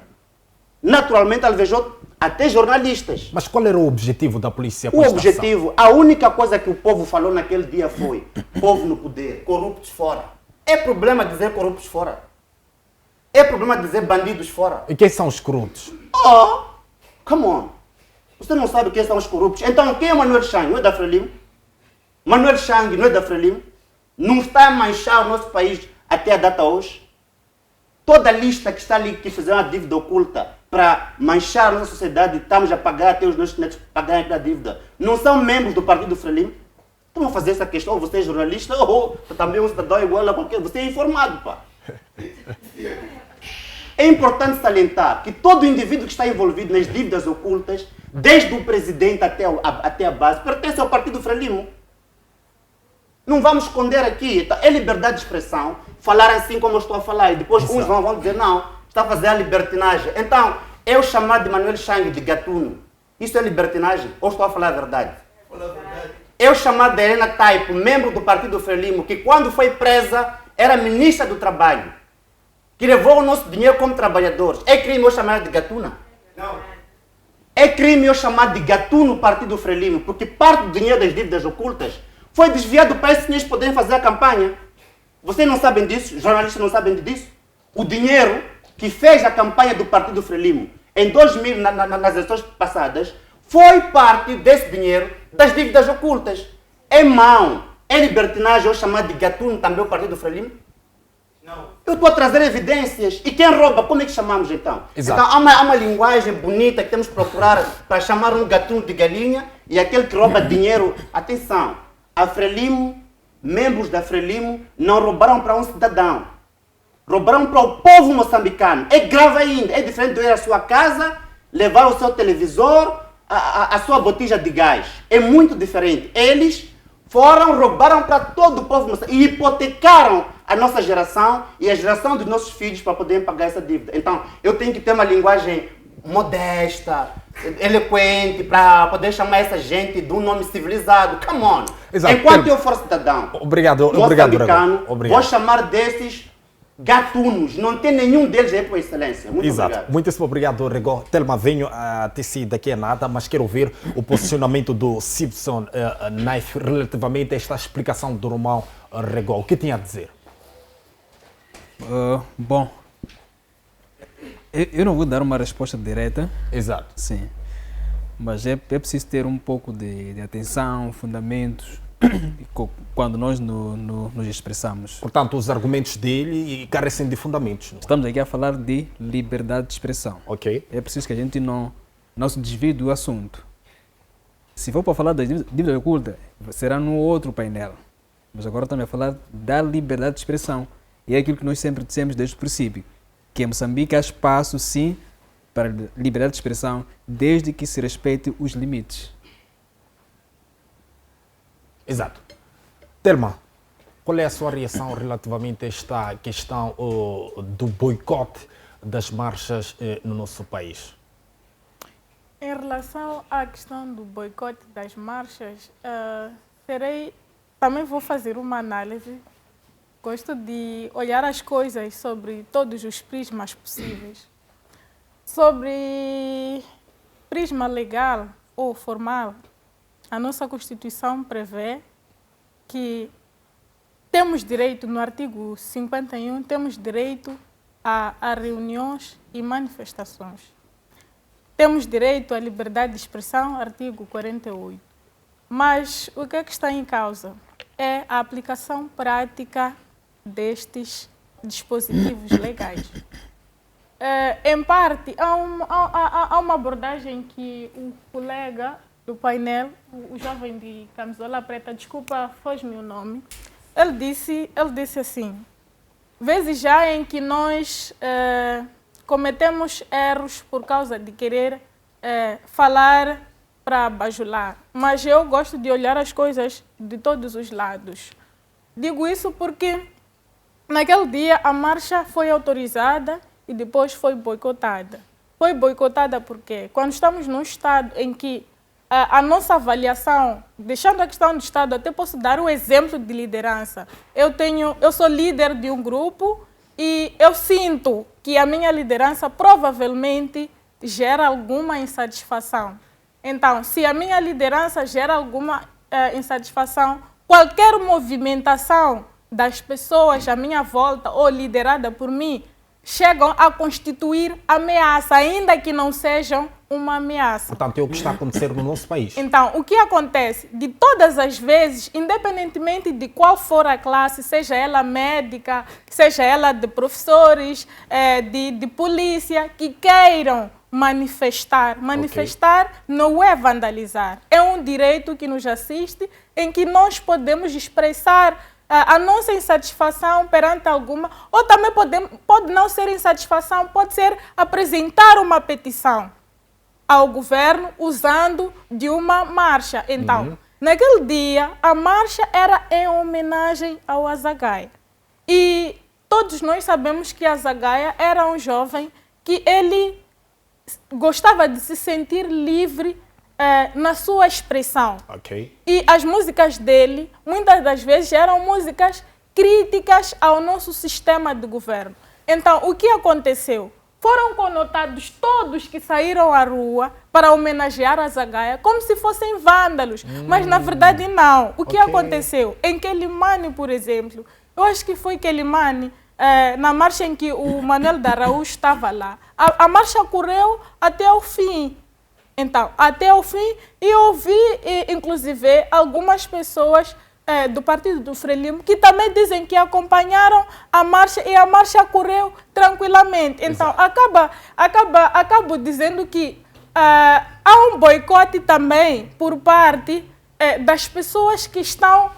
Naturalmente, alvejou até jornalistas. Mas qual era o objetivo da polícia? O objetivo, a única coisa que o povo falou naquele dia foi: povo no poder, corruptos fora. É problema dizer corruptos fora. É problema dizer bandidos fora. E quem são os corruptos? Oh, come on. Você não sabe quem são os corruptos. Então, quem é Manuel Chang? Não é da Frelimo? Manuel Chang não é da Frelimo? Não está a manchar o nosso país até a data hoje? Toda a lista que está ali, que fizeram a dívida oculta para manchar a nossa sociedade, estamos a pagar até os nossos netos pagarem aquela dívida. Não são membros do partido Frelimo? Estão a fazer essa questão, você é jornalista, ou também um cidadão igual a qualquer... Você é informado, pá. É importante salientar que todo indivíduo que está envolvido nas dívidas ocultas, desde o presidente até a base, pertence ao partido Frelimo. Não vamos esconder aqui, é liberdade de expressão, falar assim como eu estou a falar, e depois uns vão dizer, não, está a fazer a libertinagem. Então, eu chamar de Manuel Chang de gatuno, isso é libertinagem? Ou estou a falar a verdade? Eu chamar de Helena Taipo, membro do partido Frelimo, que quando foi presa, era ministra do Trabalho, que levou o nosso dinheiro como trabalhadores. É crime eu chamar de gatuna? Não. É crime eu chamar de gatuno o partido Frelimo, porque parte do dinheiro das dívidas ocultas foi desviado para esses senhores poderem fazer a campanha. Vocês não sabem disso? Os jornalistas não sabem disso? O dinheiro que fez a campanha do partido Frelimo em 2000, nas eleições passadas, foi parte desse dinheiro das dívidas ocultas. É mau, é libertinagem eu chamar de gatuno também o partido Frelimo? Não. Eu estou a trazer evidências. E quem rouba, como é que chamamos então? Exato. Então há uma linguagem bonita que temos que procurar para chamar um gatuno de galinha e aquele que rouba dinheiro. Atenção, a Frelimo, membros da Frelimo, não roubaram para um cidadão. Roubaram para o povo moçambicano. É grave ainda. É diferente de ir à sua casa, levar o seu televisor, a sua botija de gás. É muito diferente. Eles roubaram para todo o povo moçambicano e hipotecaram a nossa geração e a geração dos nossos filhos para poderem pagar essa dívida. Então, eu tenho que ter uma linguagem modesta, eloquente, para poder chamar essa gente de um nome civilizado. Come on! Exato. Enquanto eu for cidadão moçambicano, vou chamar desses gatunos. Não tem nenhum deles aí por excelência. Muito obrigado. Muitíssimo obrigado, Rego. Telma, venho a tecer daqui a nada, mas quero ouvir o posicionamento do Simpson Knife relativamente a esta explicação do Romão Rego. O que tinha a dizer? Bom, eu não vou dar uma resposta direta. Exato. Sim. Mas é preciso ter um pouco de atenção, fundamentos, quando nós nos expressamos. Portanto, os argumentos dele carecem de fundamentos. Não? Estamos aqui a falar de liberdade de expressão. Ok. É preciso que a gente não se desvie do assunto. Se for para falar da dívida oculta, será no outro painel. Mas agora estamos a falar da liberdade de expressão. E é aquilo que nós sempre dissemos desde o princípio, que em Moçambique há espaço, sim, para a liberdade de expressão, desde que se respeite os limites. Exato. Telma, qual é a sua reação relativamente a esta questão do boicote das marchas no nosso país? Em relação à questão do boicote das marchas, também vou fazer uma análise. Gosto de olhar as coisas sobre todos os prismas possíveis. Sobre prisma legal ou formal, a nossa Constituição prevê que temos direito, no artigo 51, temos direito a reuniões e manifestações. Temos direito à liberdade de expressão, artigo 48. Mas o que é que está em causa? É a aplicação prática destes dispositivos legais. Em parte, há uma abordagem que o colega do painel, o jovem de camisola preta, desculpa, foge-me o nome, ele disse assim, vezes já em que nós cometemos erros por causa de querer falar para bajular, mas eu gosto de olhar as coisas de todos os lados. Digo isso porque naquele dia a marcha foi autorizada e depois foi boicotada. Foi boicotada porque quando estamos num estado em que a nossa avaliação, deixando a questão do Estado, até posso dar um exemplo de liderança. Eu sou líder de um grupo e eu sinto que a minha liderança provavelmente gera alguma insatisfação. Então, se a minha liderança gera alguma insatisfação, qualquer movimentação das pessoas à minha volta ou liderada por mim chegam a constituir ameaça, ainda que não sejam uma ameaça. Portanto, é o que está a acontecer no nosso país. Então, o que acontece? De todas as vezes, independentemente de qual for a classe, seja ela médica, seja ela de professores, de polícia, que queiram manifestar. Manifestar não é vandalizar. É um direito que nos assiste, em que nós podemos expressar a nossa insatisfação perante alguma, ou também pode não ser insatisfação, pode ser apresentar uma petição ao governo usando de uma marcha. Então, naquele dia, a marcha era em homenagem ao Azagaia. E todos nós sabemos que Azagaia era um jovem que ele gostava de se sentir livre na sua expressão. Okay. E as músicas dele, muitas das vezes, eram músicas críticas ao nosso sistema de governo. Então, o que aconteceu? Foram conotados todos que saíram à rua para homenagear a Azagaia como se fossem vândalos. Mas, na verdade, não. O que aconteceu? Em Quelimane, por exemplo, eu acho que foi Quelimane, na marcha em que o Manuel da Araújo estava lá. A marcha correu até o fim. Então, até o fim, e eu vi, inclusive, algumas pessoas do Partido do Frelimo que também dizem que acompanharam a marcha e a marcha correu tranquilamente. Então, acabo dizendo que há um boicote também por parte das pessoas que estão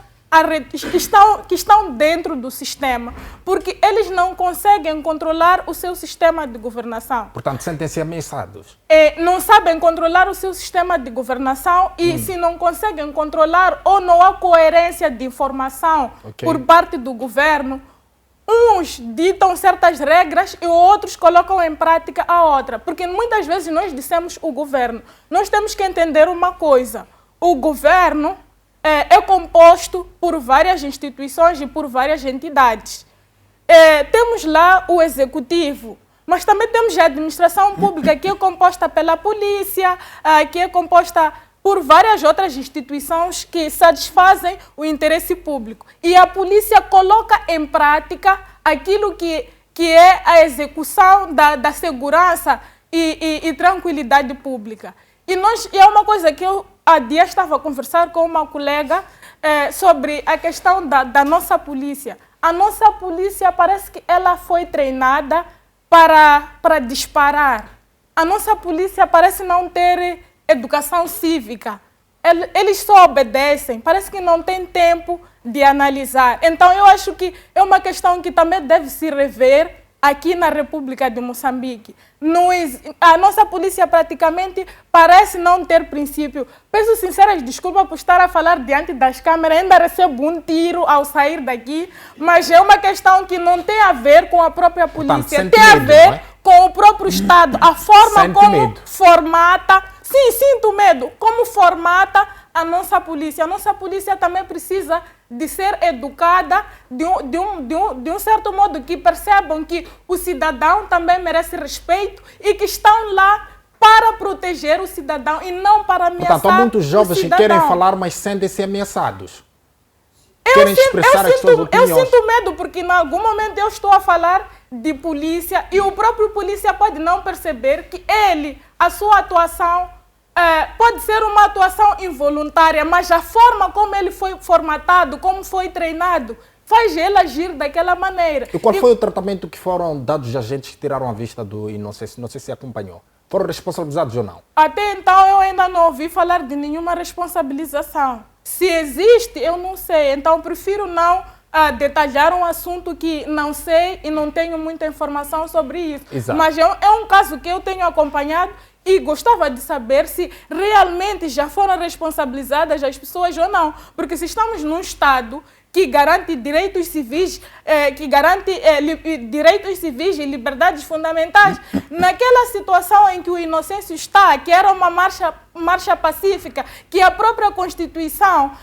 dentro do sistema, porque eles não conseguem controlar o seu sistema de governação. Portanto, sentem-se ameaçados. Não sabem controlar o seu sistema de governação e se não conseguem controlar ou não há coerência de informação por parte do governo, uns ditam certas regras e outros colocam em prática a outra. Porque muitas vezes nós dissemos o governo. Nós temos que entender uma coisa. O governo é composto por várias instituições e por várias entidades. Temos lá o executivo, mas também temos a administração pública, que é composta pela polícia, que é composta por várias outras instituições que satisfazem o interesse público. E a polícia coloca em prática aquilo que é a execução da segurança e tranquilidade pública. E é uma coisa que eu há dias estava a conversar com uma colega sobre a questão da nossa polícia. A nossa polícia parece que ela foi treinada para disparar. A nossa polícia parece não ter educação cívica. Eles só obedecem, parece que não tem tempo de analisar. Então, eu acho que é uma questão que também deve se rever aqui na República de Moçambique. A nossa polícia praticamente parece não ter princípio. Peço sinceras desculpas por estar a falar diante das câmeras, ainda recebo um tiro ao sair daqui, mas é uma questão que não tem a ver com a própria polícia, Portanto, tem a medo, ver não é? com o próprio Estado, a forma Sente como medo. formata, sim, sinto medo, como formata a nossa polícia. A nossa polícia também precisa de ser educada de um certo modo, que percebam que o cidadão também merece respeito e que estão lá para proteger o cidadão e não para ameaçar Portanto, há muitos jovens o que cidadão. querem falar, mas sentem-se ameaçados. Querem expressar as suas Eu opiniões. sinto medo porque em algum momento eu estou a falar de polícia e o próprio polícia pode não perceber que a sua atuação pode ser uma atuação involuntária, mas a forma como ele foi formatado, como foi treinado, faz ele agir daquela maneira. E qual foi o tratamento que foram dados aos agentes que tiraram a vista do Inocêncio? Não sei se acompanhou. Foram responsabilizados ou não? Até então eu ainda não ouvi falar de nenhuma responsabilização. Se existe, eu não sei. Então prefiro não detalhar um assunto que não sei e não tenho muita informação sobre isso. Exato. Mas é um caso que eu tenho acompanhado e gostava de saber se realmente já foram responsabilizadas as pessoas ou não. Porque se estamos num Estado que garante direitos civis, direitos civis e liberdades fundamentais, naquela situação em que o Inocêncio está, que era uma marcha pacífica, que a própria Constituição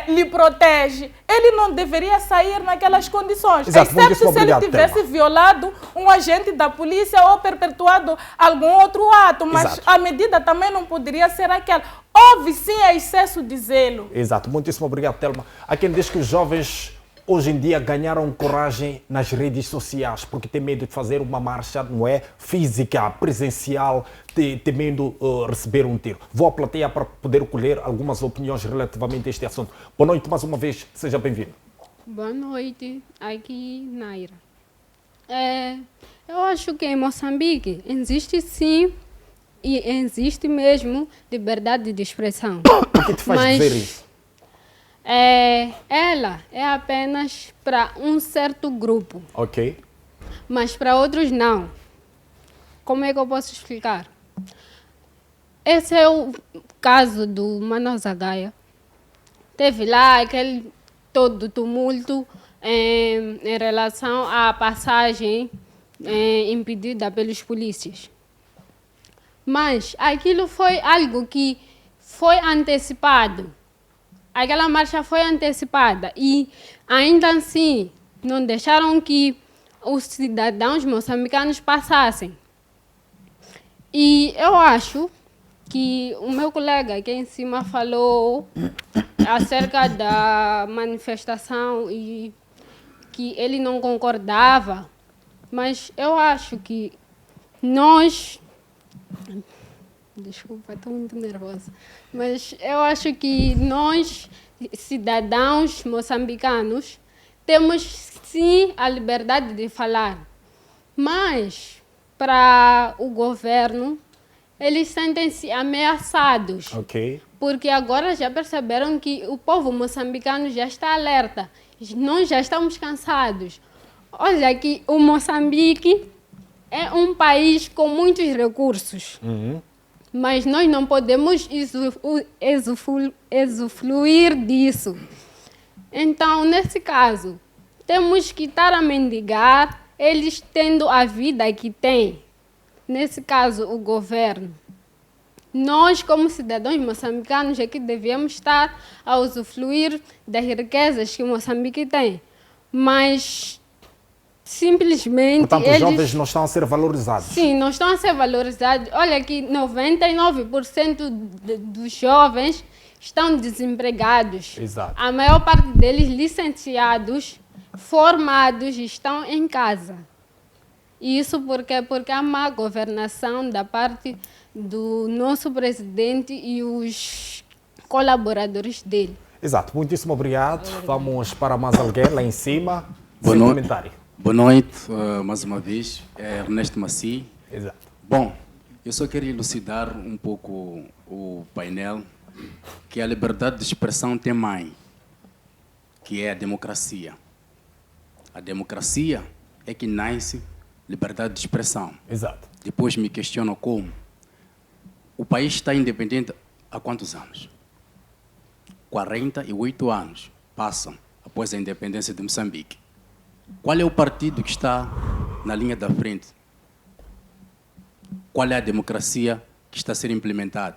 lhe protege, ele não deveria sair naquelas condições, Exato, exceto se obrigado, ele tivesse Thelma. violado um agente da polícia ou perpetuado algum outro ato, mas Exato. a medida também não poderia ser aquela. Houve sim excesso de zelo. Exato, muitíssimo obrigado, Thelma. Há quem diz que os jovens hoje em dia ganharam coragem nas redes sociais porque têm medo de fazer uma marcha, não é? Física, presencial, temendo receber um tiro. Vou à plateia para poder colher algumas opiniões relativamente a este assunto. Boa noite mais uma vez, seja bem-vindo. Boa noite, aqui Naira. Eu acho que em Moçambique existe sim e existe mesmo liberdade de expressão. O que te faz dizer isso? Ela é apenas para um certo grupo, Ok. mas para outros não. Como é que eu posso explicar? Esse é o caso do Mano Zagaia. Teve lá aquele todo tumulto em relação à passagem impedida pelos polícias. Mas aquilo foi algo que foi antecipado. Aquela marcha foi antecipada e ainda assim não deixaram que os cidadãos moçambicanos passassem. E eu acho que o meu colega aqui em cima falou acerca da manifestação e que ele não concordava, mas eu acho que nós... Desculpa, estou muito nervosa. Mas eu acho que nós, cidadãos moçambicanos, temos sim a liberdade de falar. Mas, para o governo, eles sentem-se ameaçados. Ok. Porque agora já perceberam que o povo moçambicano já está alerta. Nós já estamos cansados. Olha que o Moçambique é um país com muitos recursos. Mas nós não podemos usufruir disso. Então, nesse caso, temos que estar a mendigar, eles tendo a vida que têm. Nesse caso, o governo. Nós, como cidadãos moçambicanos, é que devemos estar a usufruir das riquezas que Moçambique tem. Mas, simplesmente, Portanto, os jovens não estão a ser valorizados. Sim, não estão a ser valorizados. Olha que 99% dos jovens estão desempregados. Exato. A maior parte deles licenciados, formados, estão em casa. Isso porque há má governação da parte do nosso presidente e os colaboradores dele. Exato, muitíssimo obrigado. Vamos para mais alguém lá em cima. Boa Sem noite. comentário. Boa noite, mais uma vez. É Ernesto Maci. Exato. Bom, eu só queria elucidar um pouco o painel, que a liberdade de expressão tem mãe, que é a democracia. A democracia é que nasce liberdade de expressão. Exato. Depois me questionam como. O país está independente há quantos anos? 48 anos passam após a independência de Moçambique. Qual é o partido que está na linha da frente? Qual é a democracia que está a ser implementada?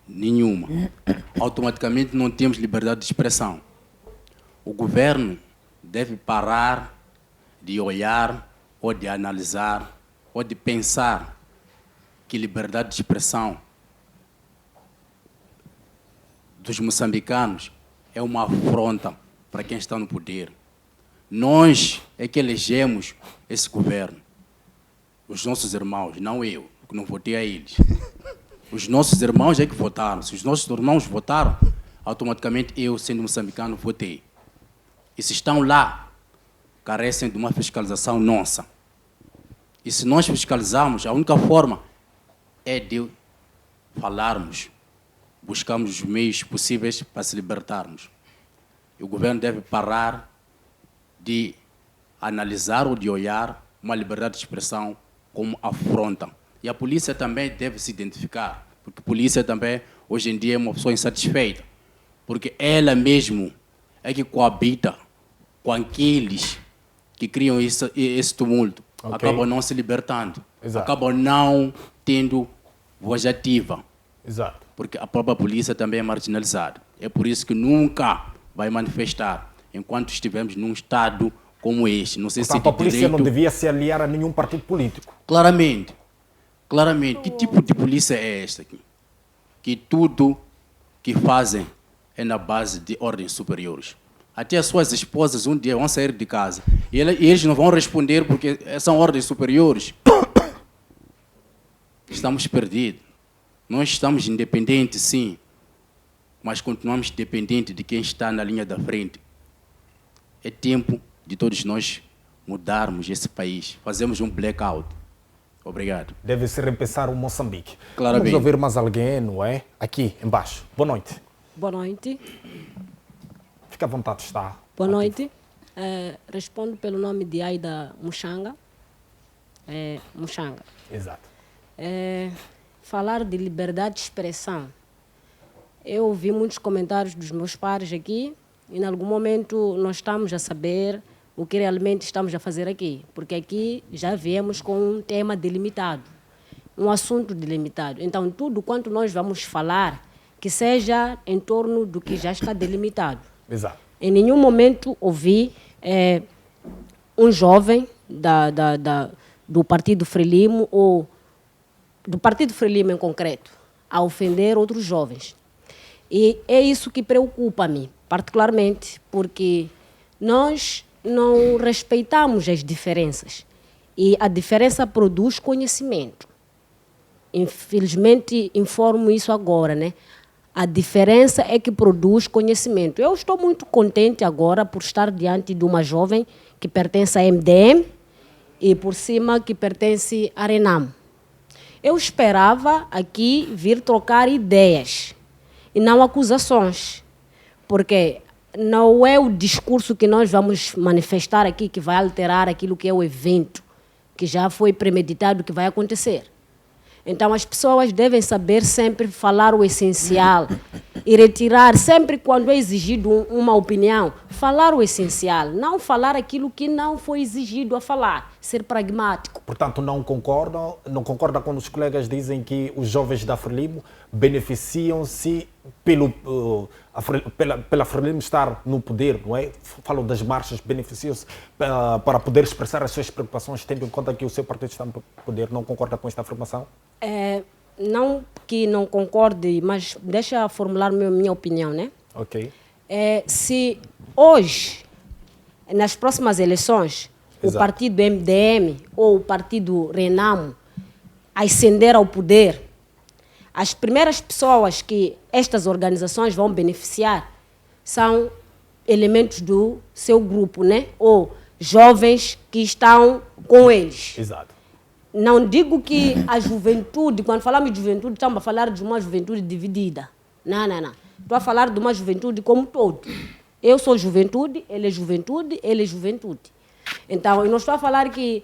Nenhuma. Automaticamente não temos liberdade de expressão. O governo deve parar de olhar ou de analisar ou de pensar que liberdade de expressão dos moçambicanos é uma afronta para quem está no poder. Nós é que elegemos esse governo. Os nossos irmãos, não eu, que não votei a eles. Os nossos irmãos é que votaram. Se os nossos irmãos votaram, automaticamente eu, sendo moçambicano, votei. E se estão lá, carecem de uma fiscalização nossa. E se nós fiscalizarmos, a única forma é de falarmos, buscarmos os meios possíveis para se libertarmos. E o governo deve parar de analisar ou de olhar uma liberdade de expressão como afronta. E a polícia também deve se identificar, porque a polícia também, hoje em dia, é uma pessoa insatisfeita, porque ela mesmo é que coabita com aqueles que criam esse tumulto, acabam não se libertando, acabam não tendo voz ativa. Exato. Porque a própria polícia também é marginalizada. É por isso que nunca vai manifestar enquanto estivermos num estado como este. Não sei. Portanto, se a polícia direito... não devia se aliar a nenhum partido político. Claramente. Claramente. Que tipo de polícia é esta aqui? Que tudo que fazem é na base de ordens superiores. Até as suas esposas um dia vão sair de casa e eles não vão responder porque são ordens superiores. Estamos perdidos. Nós estamos independentes, sim, mas continuamos dependentes de quem está na linha da frente. É tempo de todos nós mudarmos esse país, fazermos um blackout. Obrigado. Deve-se repensar o Moçambique. Claramente. Vamos ouvir mais alguém, não é? Aqui, embaixo. Boa noite. Boa noite. Fica à vontade, está. Boa noite. Respondo pelo nome de Aida Muxanga. Muxanga. Exato. Falar de liberdade de expressão. Eu ouvi muitos comentários dos meus pares aqui e, em algum momento, nós estamos a saber o que realmente estamos a fazer aqui, porque aqui já viemos com um tema delimitado, um assunto delimitado. Então, tudo quanto nós vamos falar, que seja em torno do que já está delimitado. Exato. Em nenhum momento ouvi um jovem do Partido Frelimo ou do Partido Frelimo em concreto a ofender outros jovens. E é isso que preocupa-me, particularmente, porque nós não respeitamos as diferenças. E a diferença produz conhecimento. Infelizmente, informo isso agora, né? A diferença é que produz conhecimento. Eu estou muito contente agora por estar diante de uma jovem que pertence à MDM e, por cima, que pertence à RENAM. Eu esperava aqui vir trocar ideias e não acusações, porque não é o discurso que nós vamos manifestar aqui que vai alterar aquilo que é o evento, que já foi premeditado, que vai acontecer. Então, as pessoas devem saber sempre falar o essencial e retirar, sempre quando é exigido uma opinião, falar o essencial, não falar aquilo que não foi exigido a falar, ser pragmático. Portanto, não concorda quando os colegas dizem que os jovens da Frelimo beneficiam-se pela Frelimo estar no poder, não é? Falam das marchas, beneficiam-se para poder expressar as suas preocupações, tendo em conta que o seu partido está no poder. Não concorda com esta afirmação? Não que não concorde, mas deixa eu formular minha opinião, né? Ok. Se hoje, nas próximas eleições, Exato. o partido MDM ou o partido RENAM ascender ao poder, as primeiras pessoas que estas organizações vão beneficiar são elementos do seu grupo, né? Ou jovens que estão com eles. Exato. Não digo que a juventude, quando falamos de juventude, estamos a falar de uma juventude dividida. Não. Estou a falar de uma juventude como todo. Eu sou juventude, ele é juventude, ele é juventude. Então, eu não estou a falar que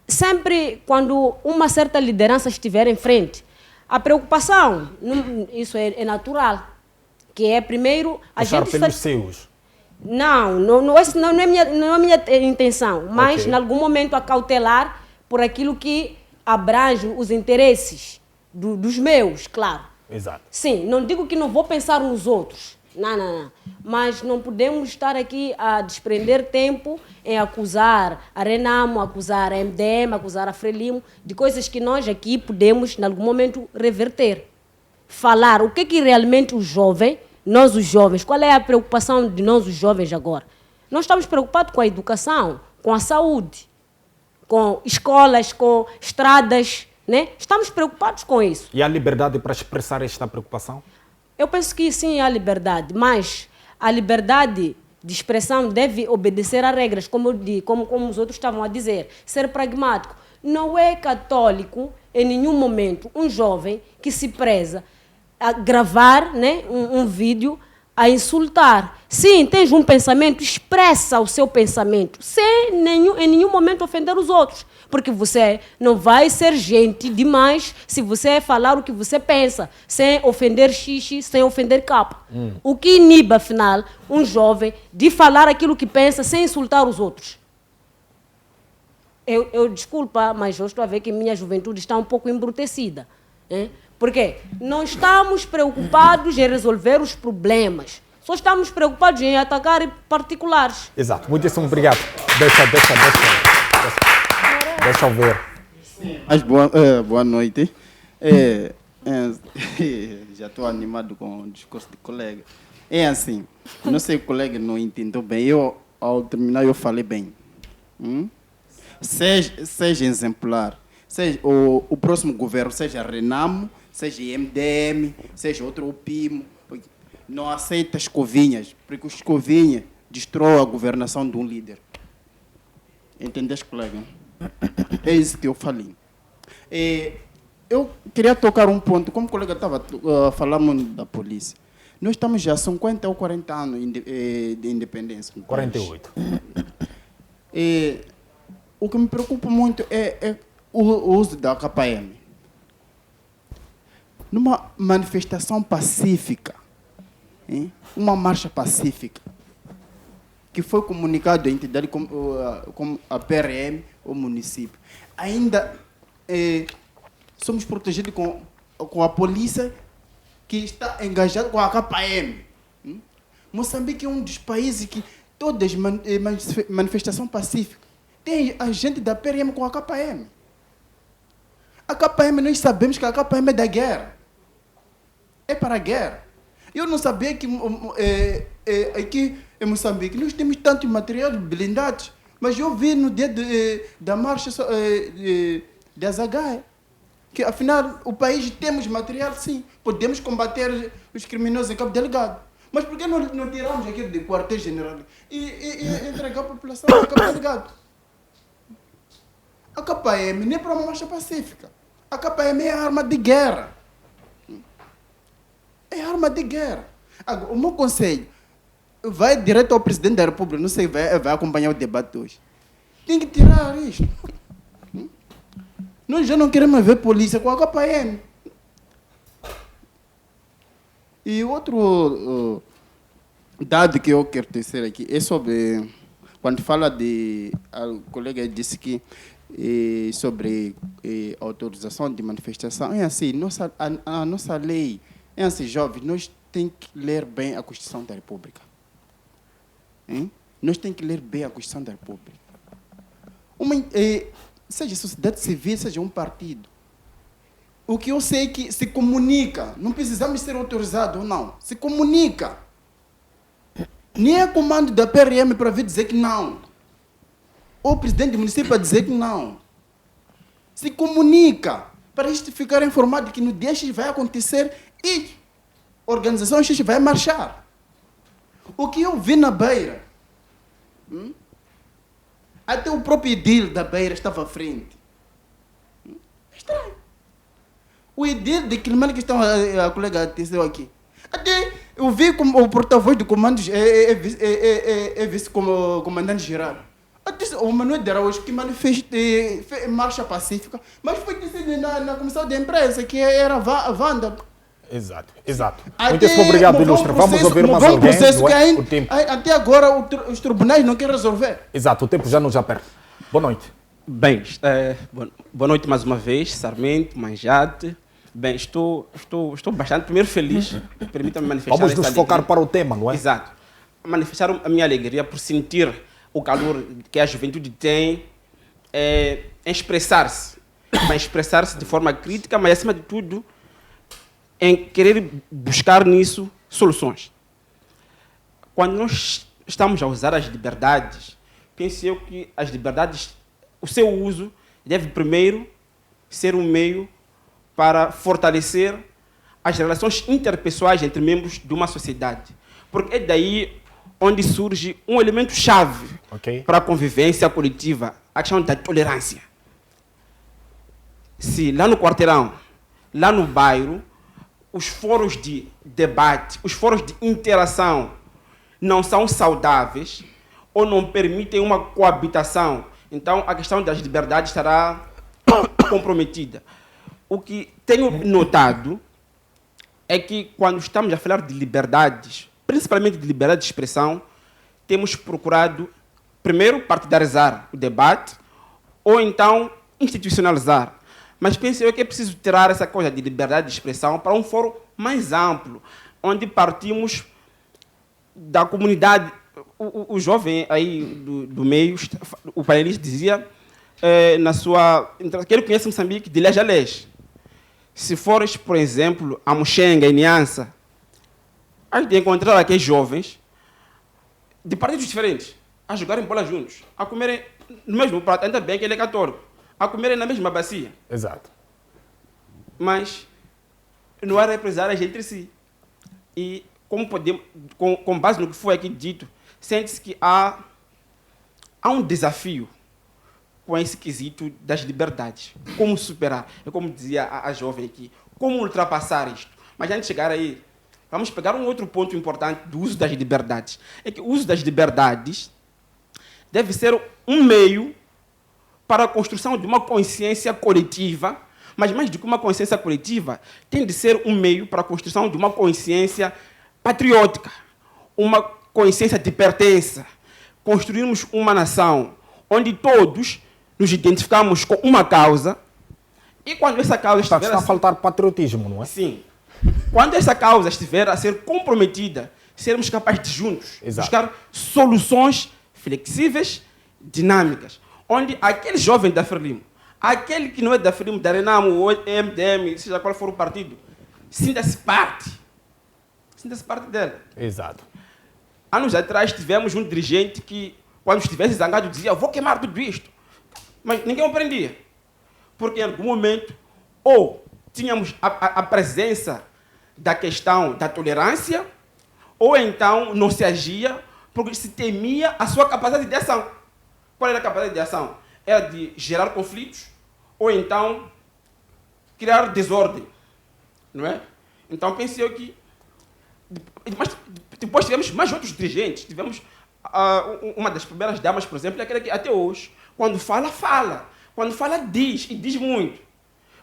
sempre quando uma certa liderança estiver em frente, a preocupação, isso é natural, que é primeiro a gente pelos seus. Não, essa não é minha intenção, mas em algum momento acautelar por aquilo que abrange os interesses dos meus, claro. Exato. Sim, não digo que não vou pensar nos outros, não. Mas não podemos estar aqui a desprender tempo em acusar a Renamo, acusar a MDM, acusar a Frelimo, de coisas que nós aqui podemos, em algum momento, reverter. Falar o que realmente o jovem, nós os jovens, qual é a preocupação de nós os jovens agora? Nós estamos preocupados com a educação, com a saúde, com escolas, com estradas, né? Estamos preocupados com isso. E há liberdade para expressar esta preocupação? Eu penso que sim, há liberdade, mas a liberdade de expressão deve obedecer a regras, como os outros estavam a dizer, ser pragmático. Não é católico, em nenhum momento, um jovem que se preza a gravar, né, um vídeo a insultar. Sim, tens um pensamento, expressa o seu pensamento, sem em nenhum momento ofender os outros. Porque você não vai ser gente demais se você falar o que você pensa, sem ofender xixi, sem ofender capa. O que inibe, afinal, um jovem de falar aquilo que pensa sem insultar os outros? Eu desculpa, mas eu estou a ver que minha juventude está um pouco embrutecida. Porque não estamos preocupados em resolver os problemas. Só estamos preocupados em atacar particulares. Exato. Muitíssimo obrigado. Deixa eu ver. Mas boa noite. Já estou animado com o discurso do colega. É assim, não sei, o colega não entendeu bem. Ao terminar, eu falei bem. Seja exemplar. Seja o próximo governo, seja Renamo, seja MDM, seja outro OPIMO, não aceita escovinhas, porque os escovinhas destrói a governação de um líder. Entendeste, colega? É isso que eu falei. Eu queria tocar um ponto, como o colega estava falando da polícia. Nós estamos já há 50 ou 40 anos de independência. 48. O que me preocupa muito é o uso da KPM. Numa manifestação pacífica, uma marcha pacífica, que foi comunicado à entidade como a PRM, o município. Ainda somos protegidos com a polícia que está engajada com a KPM. Moçambique é um dos países que todas manifestação pacífica tem agente da PRM com a KPM. A KPM, nós sabemos que a KPM é da guerra. É para a guerra. Eu não sabia que aqui em Moçambique nós temos tantos materiais blindados, mas eu vi no dia da marcha da Zagaia que, afinal, o país temos material, sim. Podemos combater os criminosos em Cabo Delgado. Mas por que não tiramos aquilo do quartel-general e entregar a população em Cabo Delgado? A KPM nem para uma marcha pacífica. A KPM é arma de guerra. É arma de guerra. Agora, o meu conselho vai direto ao presidente da República, não sei, vai acompanhar o debate hoje. Tem que tirar isto. Nós já não queremos ver polícia com a KPM. E outro dado que eu quero tecer aqui é sobre, quando fala o colega disse que sobre autorização de manifestação, é assim, a nossa lei, é assim, jovens, nós temos que ler bem a Constituição da República. Nós temos que ler bem a Constituição da República. Seja sociedade civil, seja um partido. O que eu sei é que se comunica, não precisamos ser autorizados ou não, se comunica. Nem é comando da PRM para vir dizer que não. Ou o presidente do município para dizer que não. Se comunica para isto ficar informado que no dia X vai acontecer e a organização X vai marchar. O que eu vi na Beira, até o próprio edil da Beira estava à frente. Estranho. O edil de Quilimane que está a colega teceu aqui, até Eu vi como o porta-voz do comando é vice-comandante-geral. O Manuel de Araújo que fez marcha pacífica, mas foi decidido na comissão de imprensa que era vândalo. Exato, exato. Muitíssimo obrigado, Ilustre. Vamos ouvir mais alguém. Processo que O tempo. até agora os tribunais não querem resolver. Exato, o tempo já nos aperta. Boa noite. Bem, boa noite mais uma vez, Sarmento, Manjate. Bem, estou bastante, primeiro, feliz. Permita-me manifestar. Vamos nos focar alegria. para o tema, não é? Exato. Manifestar a minha alegria por sentir o calor que a juventude tem em expressar-se. Mas expressar-se de forma crítica, mas acima de tudo, em querer buscar nisso soluções. Quando nós estamos a usar as liberdades, penso eu que as liberdades, o seu uso deve primeiro ser um meio para fortalecer as relações interpessoais entre membros de uma sociedade. Porque é daí onde surge um elemento-chave para a convivência coletiva, a questão da tolerância. Se lá no quarteirão, lá no bairro, os fóruns de debate, os fóruns de interação não são saudáveis ou não permitem uma coabitação, então a questão das liberdades estará comprometida. O que tenho notado é que quando estamos a falar de liberdades, principalmente de liberdade de expressão, temos procurado, primeiro, partidarizar o debate ou então institucionalizar. Mas penso eu que é preciso tirar essa coisa de liberdade de expressão para um fórum mais amplo, onde partimos da comunidade. O jovem aí do meio, o painelista dizia, que ele conhece Moçambique de leste a leste. Se fores, por exemplo, a Muxenga, em Niança, a gente encontrar aqueles jovens de partidos diferentes, a jogarem bola juntos, a comerem no mesmo prato, ainda bem que ele é católico, a comerem na mesma bacia. Exato. Mas não há represálias entre si. E como podemos, com base no que foi aqui dito, sente-se que há um desafio com esse quesito das liberdades. Como superar? É como dizia a jovem aqui, como ultrapassar isto? Mas antes de chegar aí, vamos pegar um outro ponto importante do uso das liberdades. É que o uso das liberdades deve ser um meio para a construção de uma consciência coletiva, mas mais do que uma consciência coletiva, tem de ser um meio para a construção de uma consciência patriótica, uma consciência de pertença. Construirmos uma nação onde todos nos identificamos com uma causa, e quando essa causa estiver... Está a faltar patriotismo, não é? Sim. Quando essa causa estiver a ser comprometida, seremos capazes de juntos buscar soluções flexíveis, dinâmicas, onde aquele jovem da Frelimo, aquele que não é da Frelimo, da Renamo, ou MDM, seja qual for o partido, sinta-se parte dela. Exato. Anos atrás tivemos um dirigente que, quando estivesse zangado, dizia: eu vou queimar tudo isto. Mas ninguém o prendia. Porque em algum momento, ou tínhamos a presença da questão da tolerância, ou então não se agia porque se temia a sua capacidade de ação. Qual era a capacidade de ação? Era de gerar conflitos, ou então criar desordem. Não é? Então pensei que... Mas depois tivemos mais outros dirigentes. Tivemos uma das primeiras damas, por exemplo, aquela que até hoje, quando fala, fala. Quando fala, diz, e diz muito.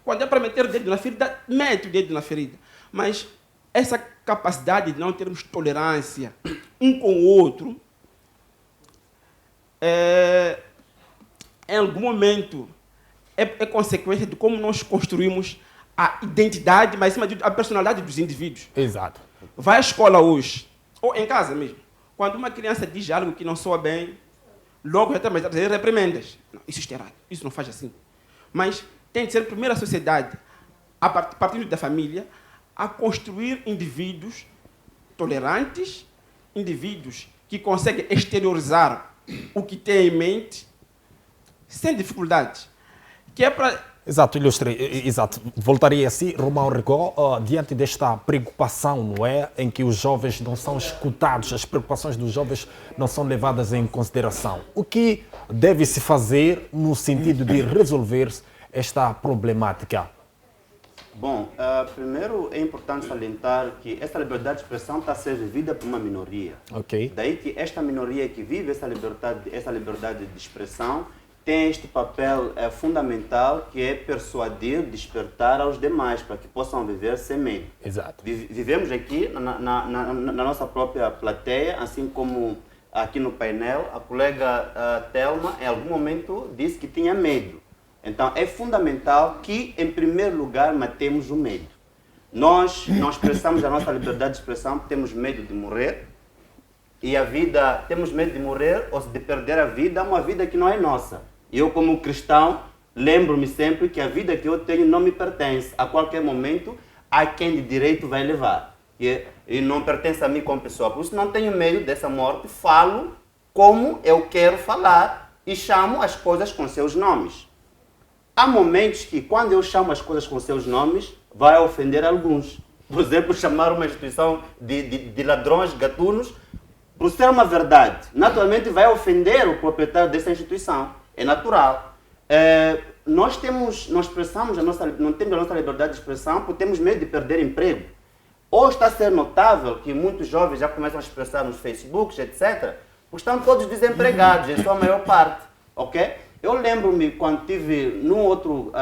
Quando é para meter o dedo na ferida, mete o dedo na ferida. Mas essa capacidade de não termos tolerância um com o outro, em algum momento, é consequência de como nós construímos a identidade, mas acima de tudo, a personalidade dos indivíduos. Exato. Vai à escola hoje, ou em casa mesmo, quando uma criança diz algo que não soa bem, logo já está a fazer reprimendas. Não, isso está errado, isso não faz assim. Mas tem de ser primeiro a sociedade, a partir da família, a construir indivíduos tolerantes, indivíduos que conseguem exteriorizar o que têm em mente, sem dificuldades. Que é para... Exato, ilustre, exato. Voltaria assim, Romão Rigó, diante desta preocupação, não é, em que os jovens não são escutados, as preocupações dos jovens não são levadas em consideração. O que deve-se fazer no sentido de resolver esta problemática? Bom, primeiro é importante salientar que essa liberdade de expressão está a ser vivida por uma minoria. Ok. Daí que esta minoria que vive essa liberdade de expressão tem este papel fundamental, que é persuadir, despertar aos demais para que possam viver sem medo. Exato. Vivemos aqui na nossa própria plateia, assim como aqui no painel, a colega Thelma em algum momento disse que tinha medo. Então é fundamental que, em primeiro lugar, matemos o medo. Nós não expressamos a nossa liberdade de expressão porque temos medo de morrer. E a vida, temos medo de morrer ou de perder a vida, uma vida que não é nossa. Eu, como cristão, lembro-me sempre que a vida que eu tenho não me pertence. A qualquer momento, há quem de direito vai levar. E não pertence a mim como pessoa. Por isso, não tenho medo dessa morte. Falo como eu quero falar e chamo as coisas com seus nomes. Há momentos que, quando eu chamo as coisas com seus nomes, vai ofender alguns. Por exemplo, chamar uma instituição de ladrões, gatunos, por ser uma verdade. Naturalmente, vai ofender o proprietário dessa instituição. É natural. Nós expressamos não temos a nossa liberdade de expressão porque temos medo de perder emprego. Ou está a ser notável que muitos jovens já começam a expressar nos Facebooks, etc., porque estão todos desempregados, em sua maior parte. Ok? Eu lembro-me quando estive num outro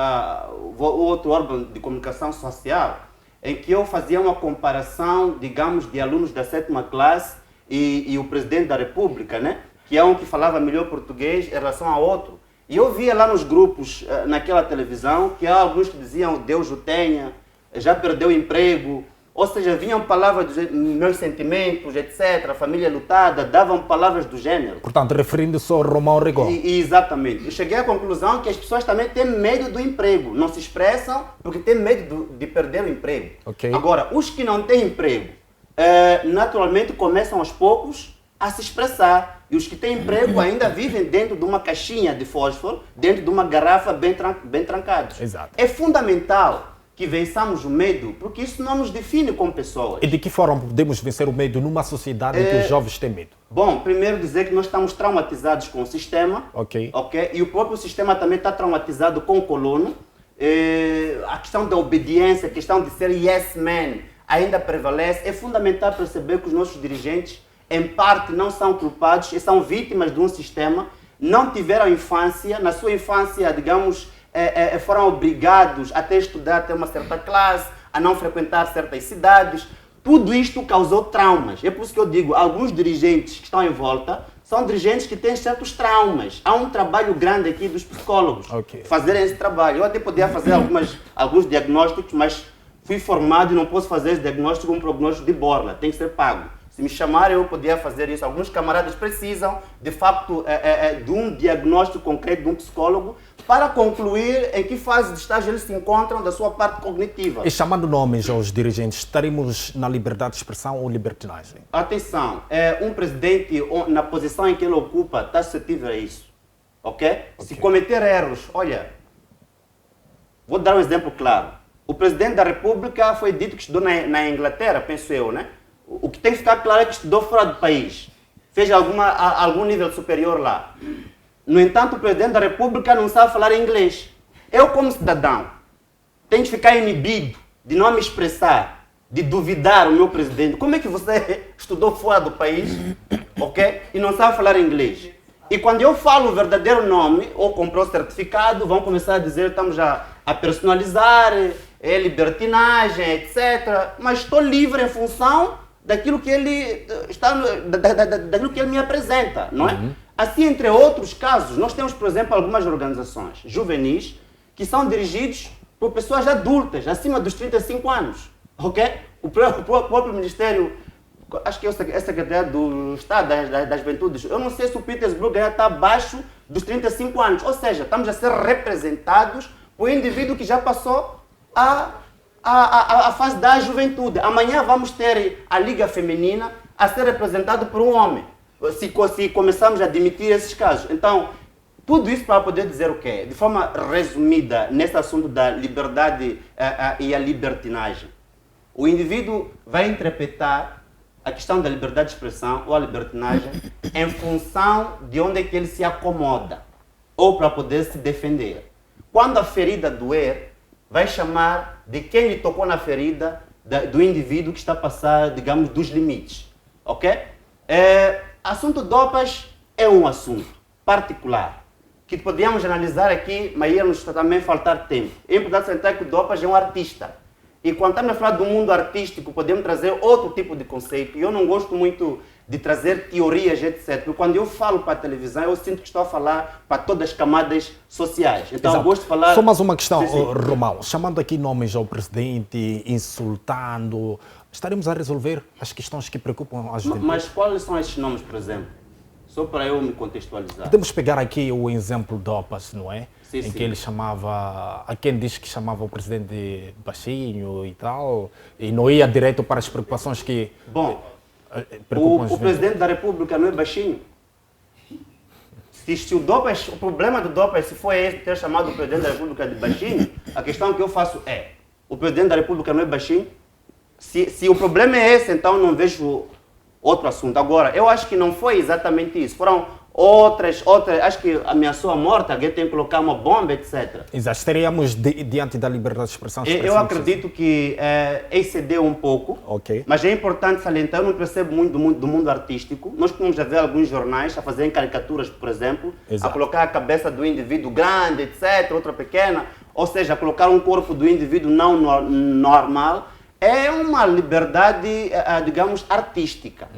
órgão de comunicação social, em que eu fazia uma comparação, digamos, de alunos da 7ª classe e o presidente da República, né? Que é um que falava melhor português em relação a outro. E eu via lá nos grupos, naquela televisão, que há alguns que diziam Deus o tenha, já perdeu o emprego, ou seja, vinham palavras dos meus sentimentos, etc., família lutada, davam palavras do gênero. Portanto, referindo-se ao Romão Rigon. Exatamente. Eu cheguei à conclusão que as pessoas também têm medo do emprego, não se expressam porque têm medo de perder o emprego. Okay. Agora, os que não têm emprego, naturalmente começam aos poucos a se expressar. E os que têm emprego ainda vivem dentro de uma caixinha de fósforo, dentro de uma garrafa bem trancados. Exato. É fundamental que vençamos o medo, porque isso não nos define como pessoas. E de que forma podemos vencer o medo numa sociedade em que os jovens têm medo? Bom, primeiro dizer que nós estamos traumatizados com o sistema. Ok. E o próprio sistema também está traumatizado com o colono. A questão da obediência, a questão de ser yes man ainda prevalece. É fundamental perceber que os nossos dirigentes, em parte, não são culpados e são vítimas de um sistema, não tiveram infância, na sua infância, digamos, foram obrigados a ter estudado até uma certa classe, a não frequentar certas cidades. Tudo isto causou traumas. É por isso que eu digo, alguns dirigentes que estão em volta são dirigentes que têm certos traumas. Há um trabalho grande aqui dos psicólogos fazerem esse trabalho. Eu até podia fazer alguns diagnósticos, mas fui formado e não posso fazer esse diagnóstico, um prognóstico de borla, tem que ser pago. Se me chamarem, eu podia fazer isso. Alguns camaradas precisam, de facto, de um diagnóstico concreto de um psicólogo para concluir em que fase de estágio eles se encontram da sua parte cognitiva. E chamando nomes aos dirigentes, estaremos na liberdade de expressão ou libertinagem? Atenção, um presidente, na posição em que ele ocupa, está suscetível a isso. Ok? Se cometer erros, olha, vou dar um exemplo claro. O presidente da República foi dito que estudou na Inglaterra, penso eu, né? O que tem que ficar claro é que estudou fora do país. Fez algum nível superior lá. No entanto, o presidente da República não sabe falar inglês. Eu, como cidadão, tenho que ficar inibido de não me expressar, de duvidar o meu presidente. Como é que você estudou fora do país, ok? E não sabe falar inglês? E quando eu falo o verdadeiro nome, ou comprou certificado, vão começar a dizer, estamos a personalizar, é libertinagem, etc. Mas estou livre em função daquilo que ele daquilo que ele me apresenta, não é? Assim, entre outros casos, nós temos, por exemplo, algumas organizações juvenis que são dirigidos por pessoas adultas, acima dos 35 anos, ok? O próprio Ministério, acho que é a Secretaria do Estado das Juventudes, eu não sei se o Petersburg já está abaixo dos 35 anos, ou seja, estamos a ser representados por um indivíduo que já passou a fase da juventude. Amanhã vamos ter a Liga Feminina a ser representado por um homem, se começarmos a admitir esses casos. Então, tudo isso para poder dizer o quê? De forma resumida, nesse assunto da liberdade e a libertinagem. O indivíduo vai interpretar a questão da liberdade de expressão ou a libertinagem em função de onde é que ele se acomoda ou para poder se defender. Quando a ferida doer, vai chamar de quem lhe tocou na ferida do indivíduo que está a passar, digamos, dos limites. Ok? Assunto dopas é um assunto particular que podíamos analisar aqui, mas ia nos também faltar tempo. É importante salientar que o dopas é um artista. E quando estamos a falar do mundo artístico, podemos trazer outro tipo de conceito. E eu não gosto muito de trazer teorias, etc. Porque quando eu falo para a televisão, eu sinto que estou a falar para todas as camadas sociais. Então, eu gosto de falar... Só mais uma questão, Sim, sim. Romão. Chamando aqui nomes ao presidente, insultando, estaremos a resolver as questões que preocupam a juventude? Mas quais são esses nomes, por exemplo? Só para eu me contextualizar. Podemos pegar aqui o exemplo de Opas, não é? Sim, em sim. que ele chamava, há quem diz que chamava o presidente de baixinho e tal, e não ia direto para as preocupações que Bom, preocupam a o juventude. presidente da República não é baixinho? Se o Dopas, o problema do Dopas, se foi esse ter chamado o presidente da República de baixinho, a questão que eu faço é, o presidente da República não é baixinho? Se o problema é esse, então não vejo outro assunto. Agora, eu acho que não foi exatamente isso. Foram outras, acho que ameaçou a morte, alguém tem que colocar uma bomba, etc. Exato, estaríamos diante da liberdade de expressão. Eu acredito que excedeu um pouco, mas é importante salientar, eu não percebo muito do mundo artístico. Nós podemos já ver alguns jornais a fazerem caricaturas, por exemplo, Exato. a colocar a cabeça do indivíduo grande, etc., outra pequena, ou seja, a colocar um corpo do indivíduo não normal. É uma liberdade, digamos, artística.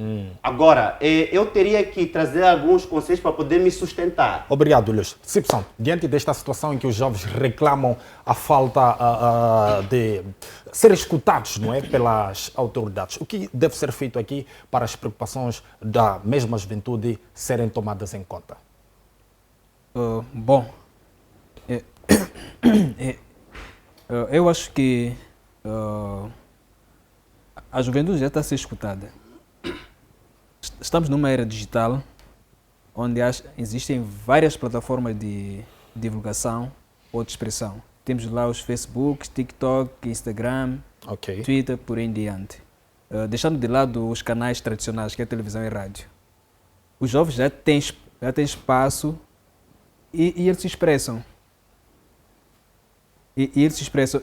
Agora, eu teria que trazer alguns conceitos para poder me sustentar. Obrigado, Luís. Simpson, diante desta situação em que os jovens reclamam a falta de ser escutados, não é, pelas autoridades, o que deve ser feito aqui para as preocupações da mesma juventude serem tomadas em conta? Eu acho que a juventude já está a ser escutada. Estamos numa era digital onde existem várias plataformas de divulgação ou de expressão. Temos lá os Facebook, TikTok, Instagram, Twitter, por aí em diante. Deixando de lado os canais tradicionais, que é a televisão e rádio. Os jovens já têm espaço e eles se expressam. E eles se expressam.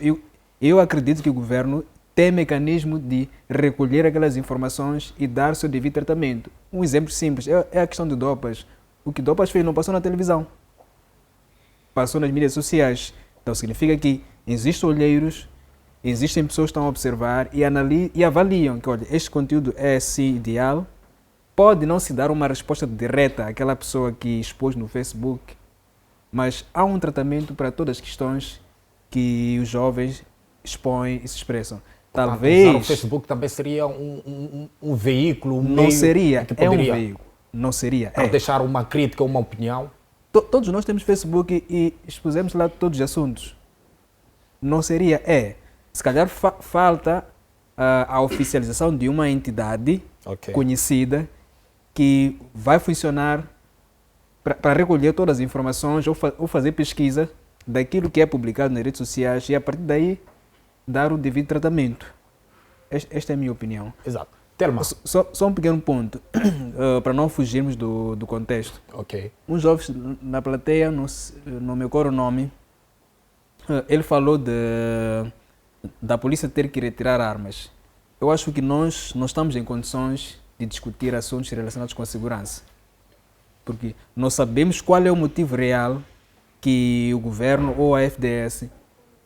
Eu acredito que o governo tem mecanismo de recolher aquelas informações e dar seu devido tratamento. Um exemplo simples é a questão de Dopas. O que Dopas fez não passou na televisão. Passou nas mídias sociais. Então significa que existem olheiros, existem pessoas que estão a observar e avaliam que, olha, este conteúdo é sim ideal. Pode não se dar uma resposta direta àquela pessoa que expôs no Facebook, mas há um tratamento para todas as questões que os jovens expõem e se expressam. Talvez o Facebook também seria um veículo, não seria, que poderia, é um veículo, não seria. Para deixar uma crítica, uma opinião. Todos nós temos Facebook e expusemos lá todos os assuntos. Não seria, se calhar falta a oficialização de uma entidade conhecida que vai funcionar para recolher todas as informações ou fazer pesquisa daquilo que é publicado nas redes sociais e a partir daí dar o devido tratamento. Esta é a minha opinião. Exato. Telma. Só um pequeno ponto, para não fugirmos do contexto. Um jovem na plateia, não me recordo o nome, ele falou da polícia ter que retirar armas. Eu acho que nós não estamos em condições de discutir assuntos relacionados com a segurança. Porque nós sabemos qual é o motivo real que o governo ou a FDS